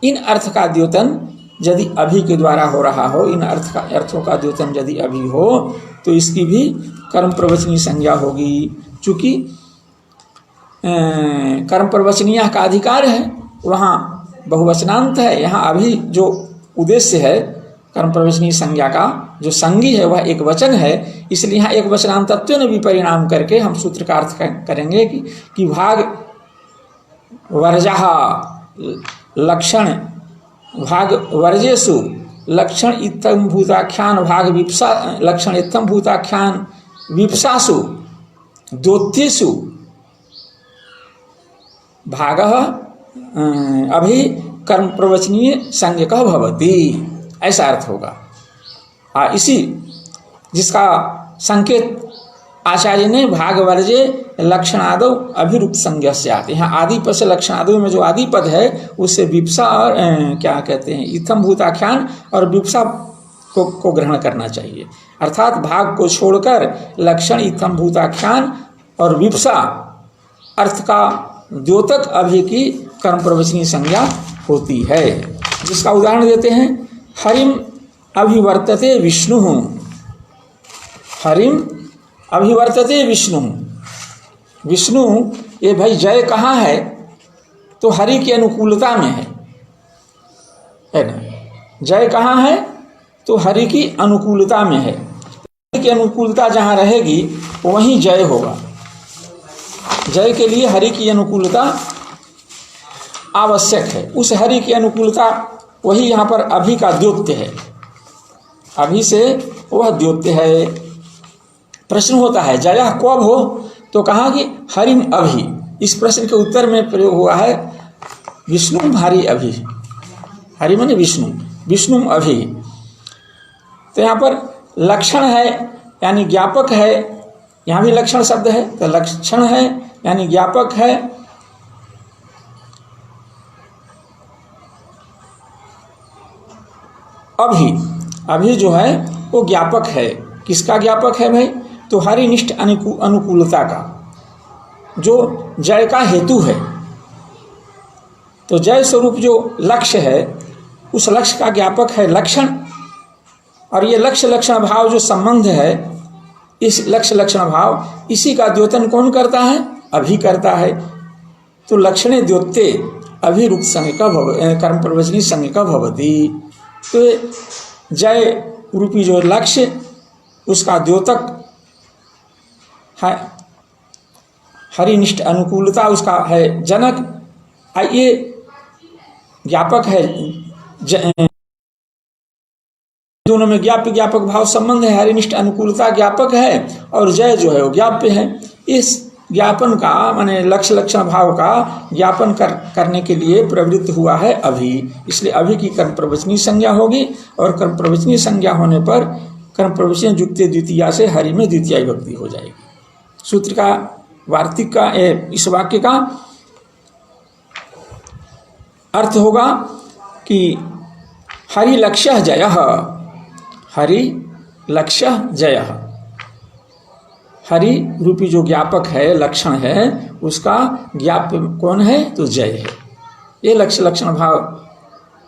इन अर्थ का द्योतन यदि अभी के द्वारा हो रहा हो, इन अर्थों का द्योतन यदि अभी हो, तो इसकी भी कर्म प्रवचनीय संज्ञा होगी। चूँकि कर्म प्रवचनीय का अधिकार है, वहाँ बहुवचनांत है, यहाँ अभी जो उद्देश्य है कर्म प्रवचनीय संज्ञा का जो संगी है वह एक वचन है, इसलिए यहाँ एक वचनांतत्व ने भी परिणाम करके हम सूत्र का अर्थ करेंगे कि भाग वर्जः लक्षण भाग वर्जेषु लक्षण इत्थम भूताख्यान भाग विप्सा, लक्षण इत्थम भूताख्यान विप्सासु द्योत्येषु भागः अभी कर्म प्रवचनीय संज्ञकः भवति, ऐसा अर्थ होगा। इसी जिसका संकेत आचार्य ने भाग वर्जे लक्षणादो अभिरुक्त संज्ञा से आते हैं। आदि पद से लक्षणादो में जो आदि पद है उससे विप्सा और क्या कहते हैं इत्थम भूताख्यान और विप्सा को ग्रहण करना चाहिए। अर्थात भाग को छोड़कर लक्षण इत्थम भूताख्यान और विप्सा अर्थ का द्योतक अभि की कर्म प्रवचनीय संज्ञा होती है। जिसका उदाहरण देते हैं, हरिम अभिवर्तते विष्णु, हरिम अभिवर्तते विष्णु, विष्णु ये भाई जय कहाँ है, तो हरि की अनुकूलता में है ना। जय कहाँ है, तो हरि की अनुकूलता में है। हरि की अनुकूलता जहाँ रहेगी वहीं जय होगा। जय के लिए हरि की अनुकूलता आवश्यक है। उस हरि की अनुकूलता वही यहाँ पर अभि का द्योत्य है। अभि से वह द्योत्य है। प्रश्न होता है जया कब हो, तो कहा कि हरिम अभि। इस प्रश्न के उत्तर में प्रयोग हुआ है विष्णु हरि अभि। हरि माने विष्णु, विष्णु अभि। तो यहाँ पर लक्षण है यानी ज्ञापक है। यहाँ भी लक्षण शब्द है, तो लक्षण है यानी ज्ञापक है। अभि, अभि जो है वो ज्ञापक है। किसका ज्ञापक है भाई, तो हरिनिष्ठ अनुकूलता का, जो जय का हेतु है। तो जय स्वरूप जो लक्ष्य है, उस लक्ष्य का ज्ञापक है लक्षण। और ये लक्ष्य लक्षण भाव जो संबंध है, इस लक्ष्य लक्षण भाव इसी का द्योतन कौन करता है, अभि करता है। तो लक्षणे द्योत्ते अभिरुक्त संज्ञा कर्म प्रवचनी संज्ञा भवति। तो जय रूपी जो लक्ष्य, उसका द्योतक है हरिनिष्ठ अनुकूलता, उसका है जनक। ये ज्ञापक है, दोनों में ज्ञाप्य ज्ञापक भाव संबंध है। हरिनिष्ठ अनुकूलता ज्ञापक है और जय जो है वो ज्ञाप्य है। इस ज्ञापन का माने लक्ष्य लक्षण भाव का ज्ञापन करने के लिए प्रवृत्त हुआ है अभि। इसलिए अभि की कर्म प्रवचनी संज्ञा होगी, और कर्म प्रवचनी संज्ञा होने पर कर्म प्रवचन युक्ते द्वितीया से हरि में द्वितीय विभक्ति हो जाएगी। सूत्र का वार्तिक का इस वाक्य का अर्थ होगा कि हरि लक्ष्य जयः, हरि लक्ष्य जयः। हरि रूपी जो ज्ञापक है, लक्षण है, उसका ज्ञाप्य कौन है, तो जय है। ये लक्ष्य लक्षण भाव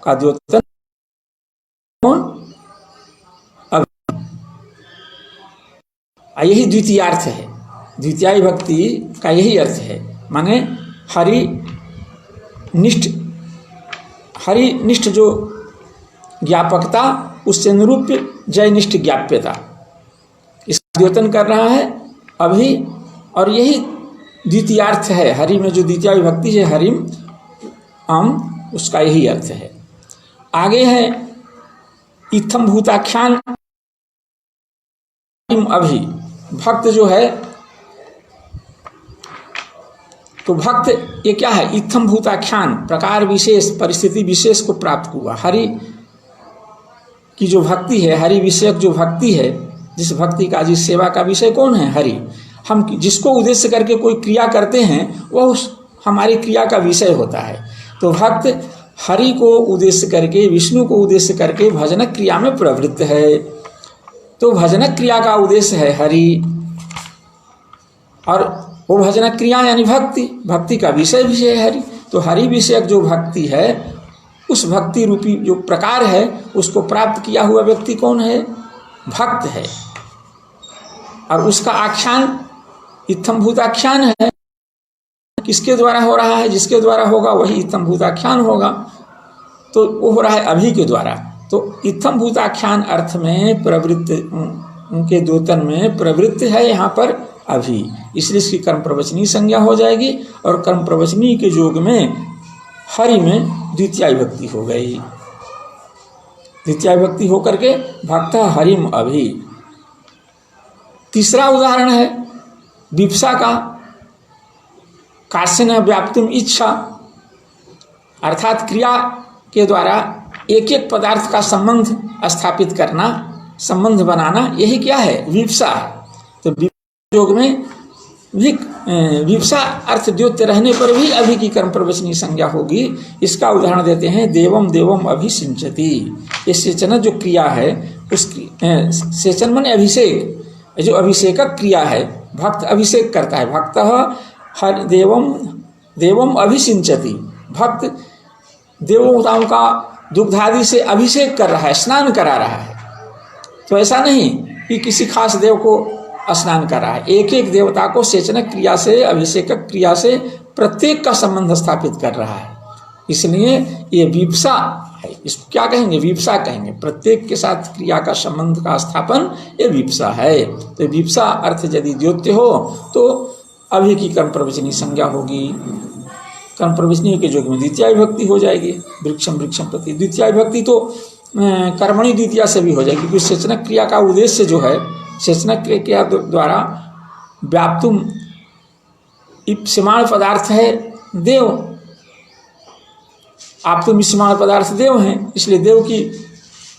का द्योतन कौन, यही द्वितीयार्थ है। द्वितीय भक्ति का यही अर्थ है, माने हरि निष्ठ जो ज्ञापकता, उससे निरूप्य जय निष्ठ ज्ञाप्यता, इसका द्योतन कर रहा है अभी। और यही द्वितीयार्थ है। हरि में जो द्वितीय विभक्ति है हरिम अम, उसका यही अर्थ है। आगे है इत्थम भूताख्यान अभि। भक्त जो है, तो भक्त ये क्या है, इत्थम भूताख्यान, प्रकार विशेष परिस्थिति विशेष को प्राप्त हुआ। हरि की जो भक्ति है, हरि विषयक जो भक्ति है, जिस भक्ति का, जिस सेवा का विषय कौन है, हरि। हम जिसको उद्देश्य करके कोई क्रिया करते हैं, वह उस हमारी क्रिया का विषय होता है। तो भक्त हरि को उद्देश्य करके, विष्णु को उद्देश्य करके भजनक क्रिया में प्रवृत्त है। तो भजनक क्रिया का उद्देश्य है हरि, और वो भजनक क्रिया यानी भक्ति, भक्ति का विषय है हरि। तो हरि विषयक जो भक्ति है, उस भक्ति रूपी जो प्रकार है, उसको प्राप्त किया हुआ व्यक्ति कौन है, भक्त है। और उसका आख्यान इत्थम भूताख्यान है। किसके द्वारा हो रहा है, जिसके द्वारा होगा वही इत्थम भूताख्यान होगा। तो वो हो रहा है अभि के द्वारा। तो इत्थम भूताख्यान अर्थ में प्रवृत्त, उनके द्योतन में प्रवृत्त है यहाँ पर अभि। इसलिए इसकी कर्म प्रवचनी संज्ञा हो जाएगी, और कर्म प्रवचनी के योग में हरि में द्वितीय विभक्ति हो गई। द्वितीय विभक्ति होकर के भक्त हरिम अभि। तीसरा उदाहरण है विप्सा का, कार्य न व्याप्तुम इच्छा, अर्थात क्रिया के द्वारा एक एक पदार्थ का संबंध स्थापित करना, संबंध बनाना, यही क्या है, विप्सा। तो योग में विप्सा अर्थ द्योत्य रहने पर भी अभि की कर्म प्रवचनी संज्ञा होगी। इसका उदाहरण देते हैं देवम देवम अभिसिंचति। ये सेचन जो क्रिया है, उसकी सेचन माने अभिषेक, जो अभिषेकक क्रिया है, भक्त अभिषेक करता है। भक्त हर देवम देवम अभिसिंचति, भक्त देवताओं का दुग्धादि से अभिषेक कर रहा है, स्नान करा रहा है। तो ऐसा नहीं कि किसी खास देव को स्नान कर रहा है। एक एक देवता को सेचनक क्रिया से, अभिषेकक क्रिया से प्रत्येक का संबंध स्थापित कर रहा है। इसलिए ये विप्सा है, इसको क्या कहेंगे? विप्सा कहेंगे। प्रत्येक के साथ क्रिया का संबंध का स्थापन ये विप्सा है। तो विप्सा अर्थ यदि द्योत्य हो तो अभी की कर्म प्रवचनी संज्ञा होगी। कर्म प्रवचनी के योग में द्वितीय विभक्ति हो जाएगी। वृक्षम वृक्षम प्रति द्वितीय विभक्ति तो कर्मणि द्वितीया से भी हो जाएगी, क्योंकि सेचनक क्रिया का उद्देश्य जो है, सेचनक क्रिया द्वारा व्याप्तुम इप्सिमाण पदार्थ है देव। आप तो मिश्रमाण पदार्थ देव हैं, इसलिए देव की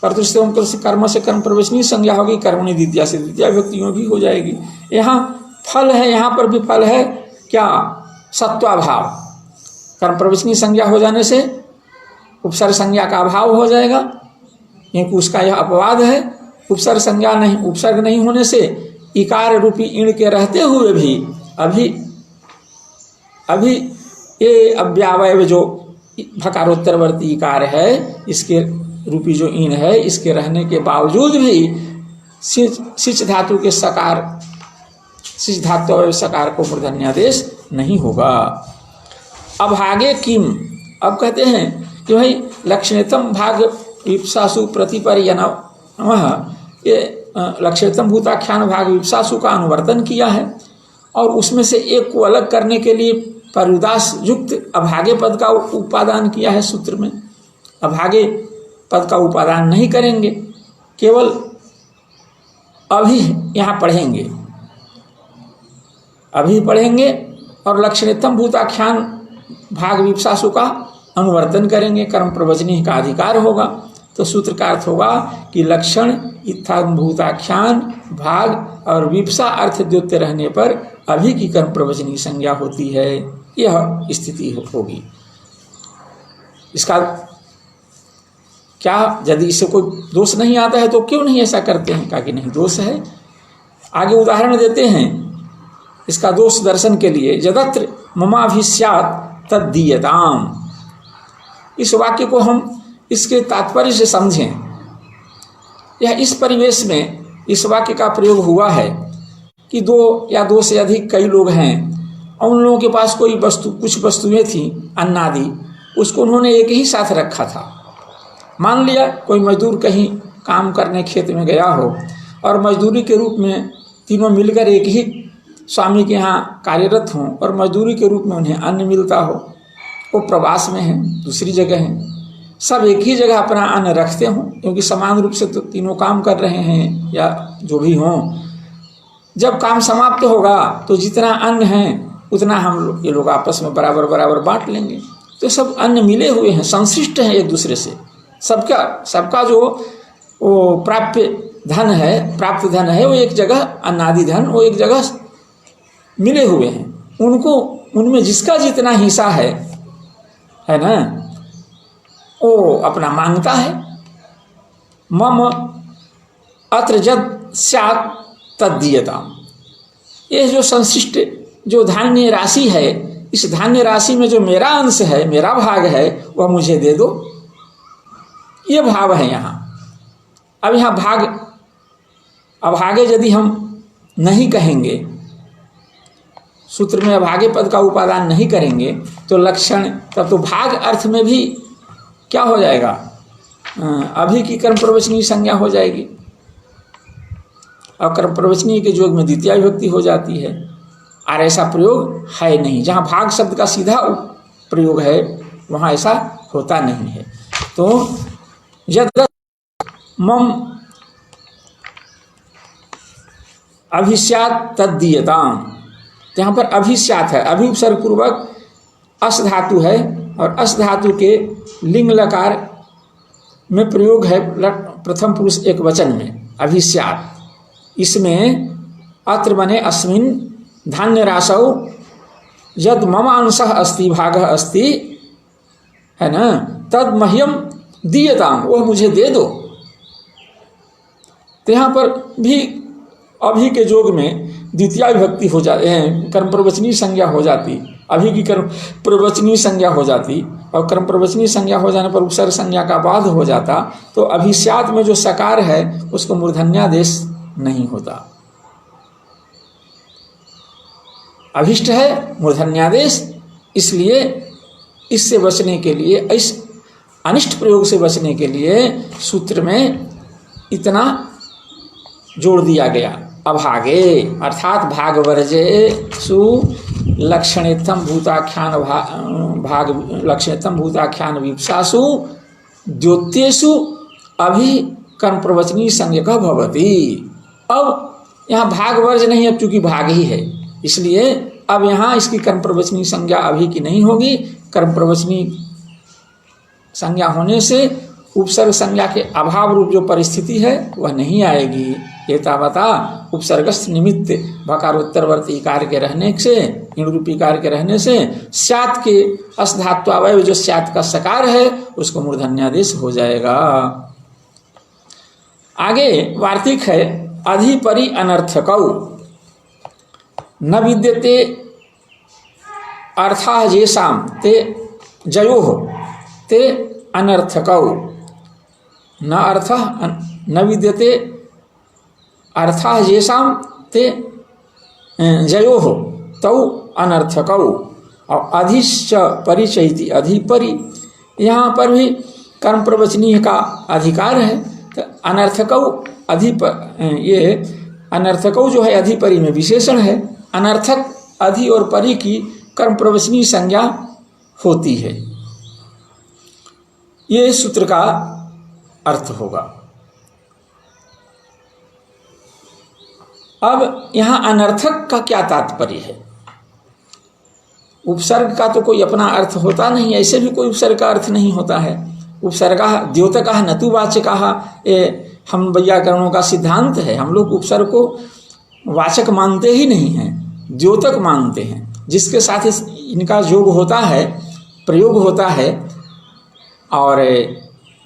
कर्म से कर्म प्रवेशनी संज्ञा होगी। कर्मणि द्वितीया से द्वितीय विभक्तियों भी हो जाएगी। यहाँ फल है, यहाँ पर भी फल है क्या? सत्वाभाव। कर्म प्रवेशनी संज्ञा हो जाने से उपसर्ग संज्ञा का अभाव हो जाएगा, क्योंकि उसका यह अपवाद है। उपसर्ग संज्ञा नहीं, उपसर्ग नहीं होने से इकार रूपी इण के रहते हुए भी अभी ये अव्यावय जो भकारोत्तरवर्ती इकार है, इसके रूपी जो इन है, इसके रहने के बावजूद भी सिच धातु के सकार, सिच धातु और सकार को मूर्धन्यादेश नहीं होगा। अभागे किम, अब कहते हैं कि भाई लक्षणतम भाग विप्सासु प्रतिपर्यनवः, ये लक्षणतम भूताख्यान भाग विप्सासु का अनुवर्तन किया है और उसमें से एक को अलग करने के लिए परुदास युक्त अभागे पद का उपादान किया है सूत्र में। अभागे पद का उपादान नहीं करेंगे, केवल अभी यहाँ पढ़ेंगे, अभी पढ़ेंगे और लक्षणतम भूताख्यान भाग विप्सासु का अनुवर्तन करेंगे। कर्म प्रवचनी का अधिकार होगा, तो सूत्र का अर्थ होगा कि लक्षण इत्था भूताख्यान भाग और विप्सा अर्थ द्योत्य रहने पर अभी की कर्म प्रवचनी संज्ञा होती है। यह स्थिति होगी। इसका क्या, यदि इससे कोई दोष नहीं आता है तो क्यों नहीं ऐसा करते हैं? कहा कि नहीं दोष है। आगे उदाहरण देते हैं इसका दोष दर्शन के लिए। यदत्र ममाभिस्यात् तद्दीयताम, इस वाक्य को हम इसके तात्पर्य से समझें। यह इस परिवेश में इस वाक्य का प्रयोग हुआ है कि दो या दो से अधिक कई लोग हैं और उन लोगों के पास कोई वस्तु, कुछ वस्तुएं थी अन्नादि, उसको उन्होंने एक ही साथ रखा था। मान लिया कोई मजदूर कहीं काम करने खेत में गया हो और मजदूरी के रूप में तीनों मिलकर एक ही स्वामी के यहाँ कार्यरत हों और मजदूरी के रूप में उन्हें अन्न मिलता हो। वो प्रवास में हैं, दूसरी जगह हैं, सब एक ही जगह अपना अन्न रखते हों, क्योंकि समान रूप से तो तीनों काम कर रहे हैं या जो भी हों। जब काम समाप्त होगा तो जितना अन्न है उतना हम लोग, ये लोग आपस में बराबर बराबर बांट लेंगे। तो सब अन्न मिले हुए हैं, संश्लिष्ट हैं एक दूसरे से। सबका जो वो प्राप्त धन है वो एक जगह, अन्नादि धन वो एक जगह मिले हुए हैं। उनको उनमें जिसका जितना हिस्सा है ना, वो अपना मांगता है। मम अत्र यद स्यात् तद्दीयताम्, ये जो संशिष्ट जो धान्य राशि है, इस धान्य राशि में जो मेरा अंश है, मेरा भाग है, वह मुझे दे दो। ये भाव है यहाँ। अब यहाँ भाग, अभागे यदि हम नहीं कहेंगे, सूत्र में अभागे पद का उपादान नहीं करेंगे तो लक्षण, तब तो भाग अर्थ में भी क्या हो जाएगा? अभी की कर्म प्रवचनी संज्ञा हो जाएगी और कर्म प्रवचनी के योग में द्वितीय विभक्ति हो जाती है। और ऐसा प्रयोग है नहीं, जहाँ भाग शब्द का सीधा प्रयोग है वहाँ ऐसा होता नहीं है। तो यद मम अभिस्यात् तद्दीयताम्, यहाँ पर अभिस्यात् है, अभि उपसर्ग पूर्वक अस धातु है और अस धातु के लिंग लकार में प्रयोग है प्रथम पुरुष एक वचन में, अभिस्यात्। इसमें अत्र बने अस्मिन् धान्य राशौ यद मम अंशः अस्ति, भागः अस्ति, है ना, तद मह्यम दीयताम्, वो मुझे दे दो। तो यहाँ पर भी अभी के योग में द्वितीय विभक्ति हो जाती है, कर्म प्रवचनी संज्ञा हो जाती, अभी की कर्म प्रवचनी संज्ञा हो जाती और कर्म प्रवचनी संज्ञा हो जाने पर उपसर्ग संज्ञा का बाध हो जाता। तो अभिस्यात् में जो सकार है उसको मूर्धन्यादेश नहीं होता। अभिष्ट है मूर्धन्यादेश, इसलिए इससे बचने के लिए, इस अनिष्ट प्रयोग से बचने के लिए सूत्र में इतना जोड़ दिया गया। अभागे अर्थात भाग वर्जे सु लक्षणेत्थम भूताख्यान भाग लक्षणेत्थम भूताख्यान विप्सासु द्योत्येषु अभि कर्म प्रवचनी संज्ञक भवति। अब यहाँ भाग वर्ज नहीं, अब चूंकि भाग ही है, इसलिए अब यहाँ इसकी कर्म प्रवचनी संज्ञा अभी की नहीं होगी। कर्म प्रवचनी संज्ञा होने से उपसर्ग संज्ञा के अभाव रूप जो परिस्थिति है वह नहीं आएगी। एतावता उपसर्गस्थ निमित्त भकारोत्तरवर्ती कार्य के रहने से, इन रूपी कार्य के रहने से स्यात् के अस्धात्वावय जो स्यात् का सकार है उसको मूर्धन्यादेश हो जाएगा। आगे वार्तिक है अधिपरि अनर्थकौ न विद्यते अर्थाः येषां ते जयोः ते अनर्थकौ न अर्थः न विद्यते अर्थाः येषां ते जयोः तौ अनर्थकौ। और अधिश्च परिचयति अधिपरि, यहाँ पर भी कर्म प्रवचनीय का अधिकार है। तो अनर्थकौ ये अनर्थकौ जो है अधिपरि में विशेषण है। अनर्थक अधि और परि की कर्म प्रवचनीय संज्ञा होती है, ये सूत्र का अर्थ होगा। अब यहाँ अनर्थक का क्या तात्पर्य है? उपसर्ग का तो कोई अपना अर्थ होता नहीं, ऐसे भी कोई उपसर्ग का अर्थ नहीं होता है। उपसर्गः द्योतकः न तु वाचकः, ये हम वैयाकरणों का सिद्धांत है। हम लोग उपसर्ग को वाचक मानते ही नहीं हैं, द्योतक मानते हैं, जिसके साथ इनका योग होता है, प्रयोग होता है, और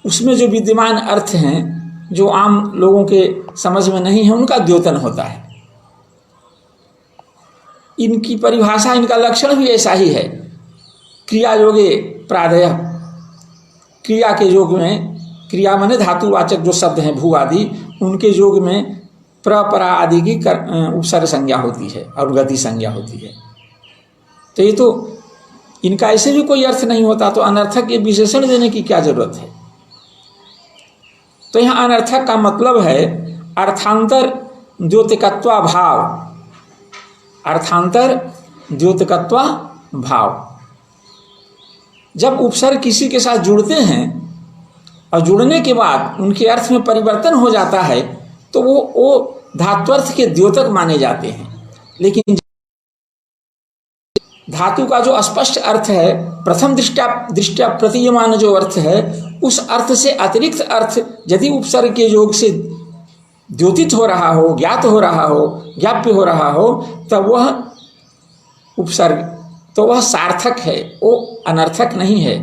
उसमें जो विद्यमान अर्थ हैं जो आम लोगों के समझ में नहीं है उनका द्योतन होता है। इनकी परिभाषा, इनका लक्षण भी ऐसा ही है। क्रिया योगे प्रादय, क्रिया के योग में, क्रिया माने धातुवाचक जो शब्द हैं भू आदि, उनके योग में प्रपरा आदि की उपसर्ग संज्ञा होती है और गति संज्ञा होती है। तो ये तो इनका ऐसे भी कोई अर्थ नहीं होता, तो अनर्थक ये विशेषण देने की क्या जरूरत है? तो यहाँ अनर्थक का मतलब है अर्थांतर द्योतकत्वा भाव, अर्थांतर द्योतकत्वा भाव। जब उपसर्ग किसी के साथ जुड़ते हैं और जुड़ने के बाद उनके अर्थ में परिवर्तन हो जाता है तो वो धात्वर्थ के द्योतक माने जाते हैं। लेकिन धातु का जो स्पष्ट अर्थ है, प्रथम दृष्टया प्रतीयमान जो अर्थ है, उस अर्थ से अतिरिक्त अर्थ यदि उपसर्ग के योग से द्योतित हो रहा हो, ज्ञात हो रहा हो, ज्ञाप्य हो रहा हो, तब वह उपसर्ग, तो वह सार्थक है, वो अनर्थक नहीं है।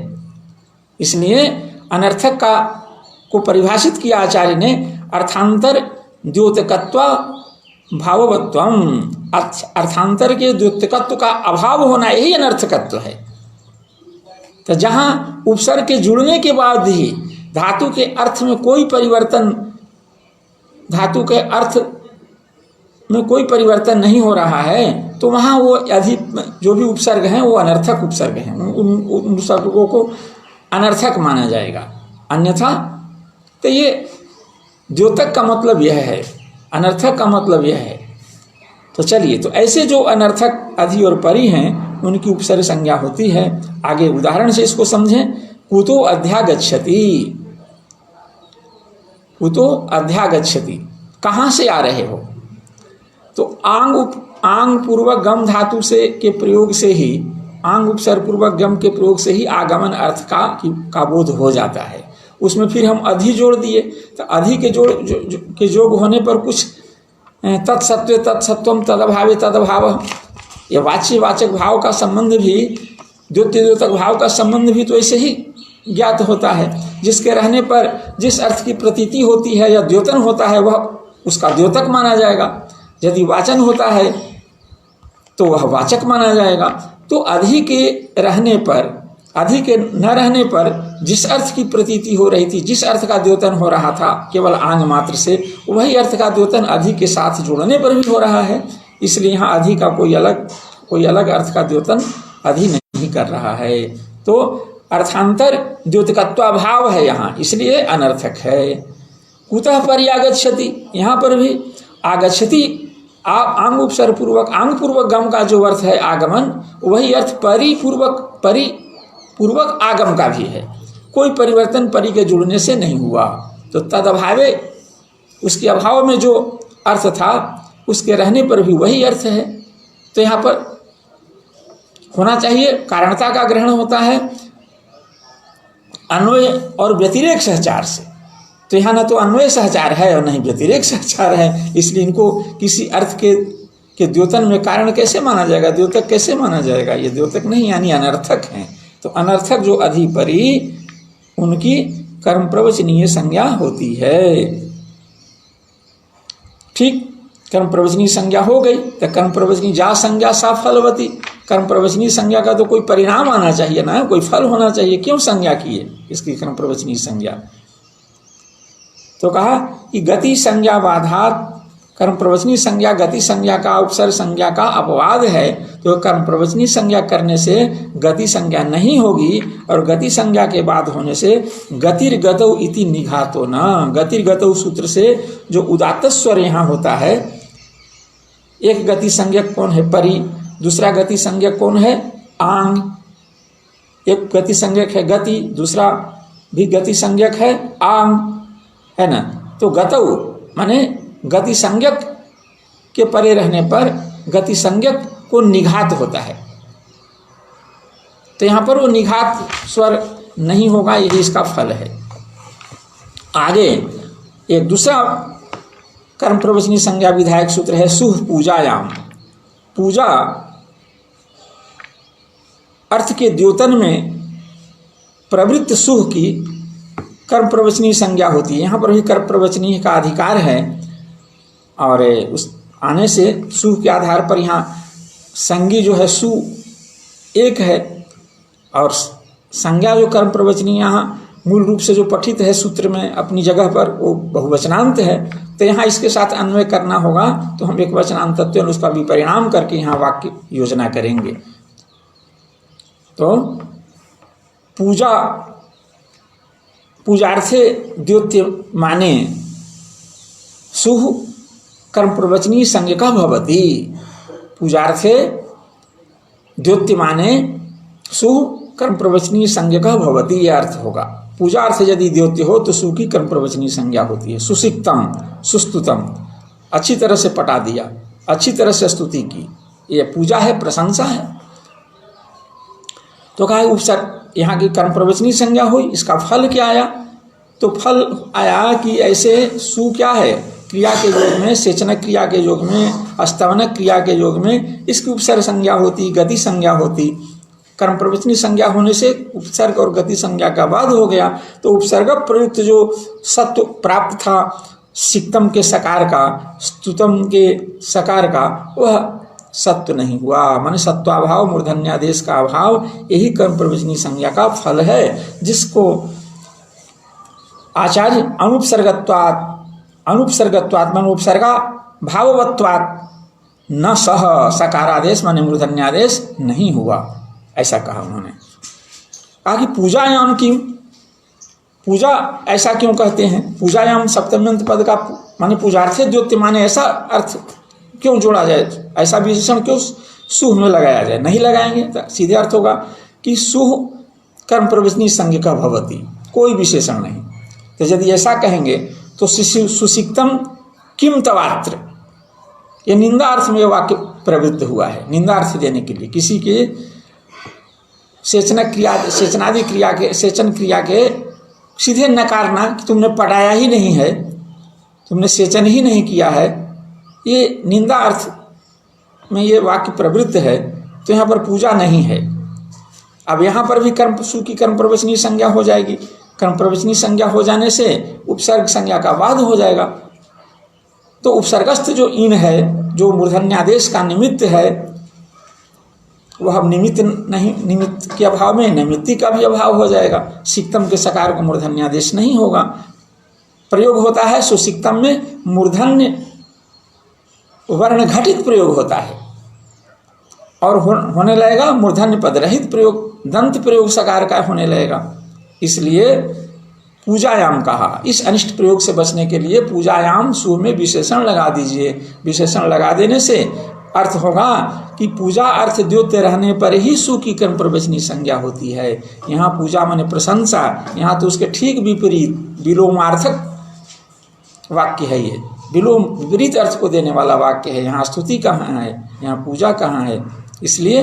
इसलिए अनर्थक का को परिभाषित किया आचार्य ने अर्थांतर द्योतकत्वा भाववत्वम, अर्थांतर के द्योतकत्व का अभाव होना यही अनर्थकत्व है। तो जहाँ उपसर्ग के जुड़ने के बाद ही धातु के अर्थ में कोई परिवर्तन, धातु के अर्थ में कोई परिवर्तन नहीं हो रहा है, तो वहाँ वो अधिक जो भी उपसर्ग हैं वो अनर्थक उपसर्ग हैं, उन उपसर्गों को अनर्थक माना जाएगा। अन्यथा तो ये द्योतक का मतलब यह है, अनर्थक का मतलब यह है। तो चलिए, तो ऐसे जो अनर्थक अधि और परि हैं उनकी उपसर्ग संज्ञा होती है। आगे उदाहरण से इसको समझें। कुतो अध्यागच्छति, कुतो अध्यागच्छति, कहाँ से आ रहे हो? तो आंग पूर्वक गम धातु से के प्रयोग से ही, आंग उपसर्ग पूर्वक गम के प्रयोग से ही आगमन अर्थ का बोध हो जाता है। उसमें फिर हम अधि जोड़ दिए, तो अधि के जोग होने पर कुछ तत्सत्व तत्सत्वम तदभावे तदभाव, ये वाच्य वाचक भाव का संबंध भी, द्योत्य द्योतक भाव का संबंध भी तो ऐसे ही ज्ञात होता है। जिसके रहने पर जिस अर्थ की प्रतीति होती है या द्योतन होता है वह उसका द्योतक माना जाएगा। यदि वाचन होता है तो वह वाचक माना जाएगा। तो अधि के रहने पर, अधि के न रहने पर जिस अर्थ की प्रतीति हो रही थी, जिस अर्थ का द्योतन हो रहा था केवल आंग मात्र से, वही अर्थ का द्योतन अधि के साथ जुड़ने पर भी हो रहा है। इसलिए यहाँ अधि का कोई अलग कोई अलग अर्थ का द्योतन अधि नहीं कर रहा है। तो अर्थांतर द्योतकत्वाभाव है यहाँ, इसलिए अनर्थक है। कुतः परियागच्छति, यहाँ पर भी आगच्छति आंग उपसर्ग पूर्वक, आंग पूर्वक गम का जो अर्थ है आगमन, वही अर्थ परिपूर्वक आगम का भी है। कोई परिवर्तन परि के जुड़ने से नहीं हुआ, तो तद अभावे, उसके अभाव में जो अर्थ था उसके रहने पर भी वही अर्थ है। तो यहाँ पर होना चाहिए, कारणता का ग्रहण होता है अन्वय और व्यतिरेक सहचार से। तो यहाँ न तो अन्वय सहचार है और नहीं व्यतिरेक सहचार है, इसलिए इनको किसी अर्थ के द्योतन में कारण कैसे माना जाएगा, द्योतक कैसे माना जाएगा? ये द्योतक नहीं, यानी अनर्थक हैं। तो अनर्थक जो अधिपरि, उनकी कर्म प्रवचनीय संज्ञा होती है। ठीक, कर्म प्रवचनीय संज्ञा हो गई, तो कर्म प्रवचनीय जा संज्ञा सा फलवती। कर्म प्रवचनीय संज्ञा का तो कोई परिणाम आना चाहिए ना, कोई फल होना चाहिए। क्यों संज्ञा किए इसकी कर्म प्रवचनीय संज्ञा? तो कहा कि गति संज्ञा बाधात, कर्म प्रवचनीय संज्ञा गति संज्ञा का उपसर्ग संज्ञा का अपवाद है। तो कर्म प्रवचनीय संज्ञा करने से गति संज्ञा नहीं होगी, और गति संज्ञा के बाद होने से गतिर्गतौ इति निघातो न। गतिर्गतौ सूत्र से जो उदात्त स्वर यहाँ होता है, एक गति संज्ञक कौन है? परि। दूसरा गति संज्ञक कौन है? आंग। एक गति संज्ञक है गति, दूसरा भी गति संज्ञक है आंग, है ना। तो गतौ माने गति संज्ञक के परे रहने पर गति संज्ञक को निघात होता है। तो यहाँ पर वो निघात स्वर नहीं होगा, यही इसका फल है। आगे एक दूसरा कर्म प्रवचनीय संज्ञा विधायक सूत्र है सुह पूजायाम। पूजा अर्थ के द्योतन में प्रवृत्त सुह की कर्म प्रवचनीय संज्ञा होती है। यहाँ पर भी कर्म प्रवचनीय का अधिकार है, और उस आने से सुह के आधार पर यहाँ संज्ञी जो है सु एक है, और संज्ञा जो कर्म प्रवचनीय यहाँ मूल रूप से जो पठित है सूत्र में अपनी जगह पर, वो बहुवचनांत है। तो यहाँ इसके साथ अन्वय करना होगा, तो हम एक वचनांतत्व उसका विपरिणाम करके यहाँ वाक्य योजना करेंगे। तो पूजा, पूजार्थे द्योत्य माने सुह कर्म प्रवचनीय संज्ञा भवति। पूजार्थे द्योत्य माने सुह कर्म प्रवचनीय संज्ञा भवति, यह अर्थ होगा। पूजा अर्थ यदि द्योत्य हो तो सु की कर्म प्रवचनीय संज्ञा होती है। सुसिक्तम, सुस्तुतम, अच्छी तरह से पटा दिया, अच्छी तरह से स्तुति की, ये पूजा है, प्रशंसा है। तो कहा उपसर्ग, यहाँ की कर्म प्रवचनीय संज्ञा हुई, इसका फल क्या आया? तो फल आया कि ऐसे सु क्या है, क्रिया के योग में, सेचनक क्रिया के योग में, अस्तवनक क्रिया के योग में इसकी उपसर्ग संज्ञा होती, गति संज्ञा होती। कर्म प्रवचनीय संज्ञा होने से उपसर्ग और गति संज्ञा का बाद हो गया, तो उपसर्ग प्रयुक्त जो सत्व प्राप्त था सिक्तम के सकार का, स्तुतम के सकार का, वह सत्व नहीं हुआ। माने सत्वाभाव, मूर्धन्यादेश का अभाव, यही कर्म प्रवचनीय संज्ञा का फल है, जिसको आचार्य अनुपसर्गत्वात् मन उपसर्गा भाववत्वात् न सह सकारादेश माने मूर्धन्यादेश नहीं हुआ, ऐसा कहा उन्होंने। कहा कि पूजायाम की, पूजा ऐसा क्यों कहते हैं? पूजायाम सप्तम्यंत पद का माने पूजार्थे द्योत्य माने ऐसा अर्थ क्यों जोड़ा जाए, ऐसा विशेषण क्यों सुह में लगाया जाए? नहीं लगाएंगे तो सीधे अर्थ होगा कि सुह कर्म प्रवचनीय संज्ञा भवति, कोई विशेषण नहीं। तो यदि ऐसा कहेंगे तो सुसिक्तम किम तवात्र, ये निंदा अर्थ में वाक्य प्रवृत्त हुआ है। निंदा अर्थ देने के लिए किसी के सेचन क्रिया, सेचनादि क्रिया के, सेचन क्रिया के सीधे नकारना कि तुमने पढ़ाया ही नहीं है, तुमने सेचन ही नहीं किया है, ये निंदा अर्थ में ये वाक्य प्रवृत्त है। तो यहाँ पर पूजा नहीं है। अब यहाँ पर भी कर्म सु की कर्म प्रवचनीय संज्ञा हो जाएगी। कर्म प्रवचनीय संज्ञा हो जाने से उपसर्ग संज्ञा का बाद हो जाएगा। तो उपसर्गस्थ जो इन है, जो मूर्धन्यादेश का निमित्त है, वह अब निमित्त नहीं, निमित्त के अभाव में निमित्ति का भी अभाव हो जाएगा। सिक्तम के सकार को मूर्धन्यादेश नहीं होगा। प्रयोग होता है सुसिक्तम में मूर्धन्य वर्ण घटित प्रयोग होता है, और होने लगेगा मूर्धन्य पद रहित प्रयोग, दंत प्रयोग सकार का होने लगेगा। इसलिए पूजायाम कहा। इस अनिष्ट प्रयोग से बचने के लिए पूजायाम सु में विशेषण लगा दीजिए। विशेषण लगा देने से अर्थ होगा कि पूजा अर्थ द्योत्य रहने पर ही सु की कर्म प्रवचनी संज्ञा होती है। यहाँ पूजा माने प्रशंसा, यहाँ तो उसके ठीक विपरीत विलोमार्थक वाक्य है। ये विलोम विपरीत अर्थ को देने वाला वाक्य है। यहाँ स्तुति कहाँ है, यहाँ पूजा कहाँ है। इसलिए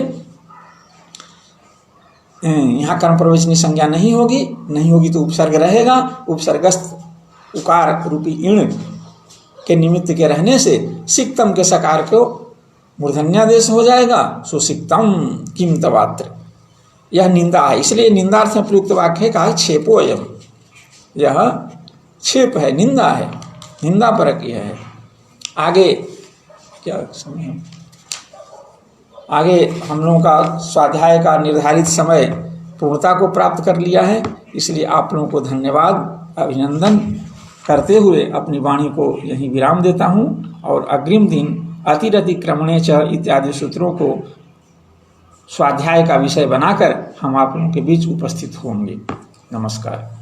यहाँ कर्म प्रवचनी संज्ञा नहीं होगी तो उपसर्ग रहेगा। उपसर्गस्थ उकार रूपी इण के निमित्त के रहने से सिक्तम के सकार को मूर्धन्यादेश हो जाएगा। सो सिक्तम किम तवात्र, यह निंदा है। इसलिए निंदार्थ में प्रयुक्त वाक्य है, कहा है क्षेपोयम, यह क्षेप है, निंदा है, निंदा परक यह है। आगे क्या समय, आगे हम लोगों का स्वाध्याय का निर्धारित समय पूर्णता को प्राप्त कर लिया है। इसलिए आप लोगों को धन्यवाद अभिनंदन करते हुए अपनी वाणी को यहीं विराम देता हूँ और अग्रिम दिन अतिरतिक्रमणे च इत्यादि सूत्रों को स्वाध्याय का विषय बनाकर हम आप लोगों के बीच उपस्थित होंगे। नमस्कार।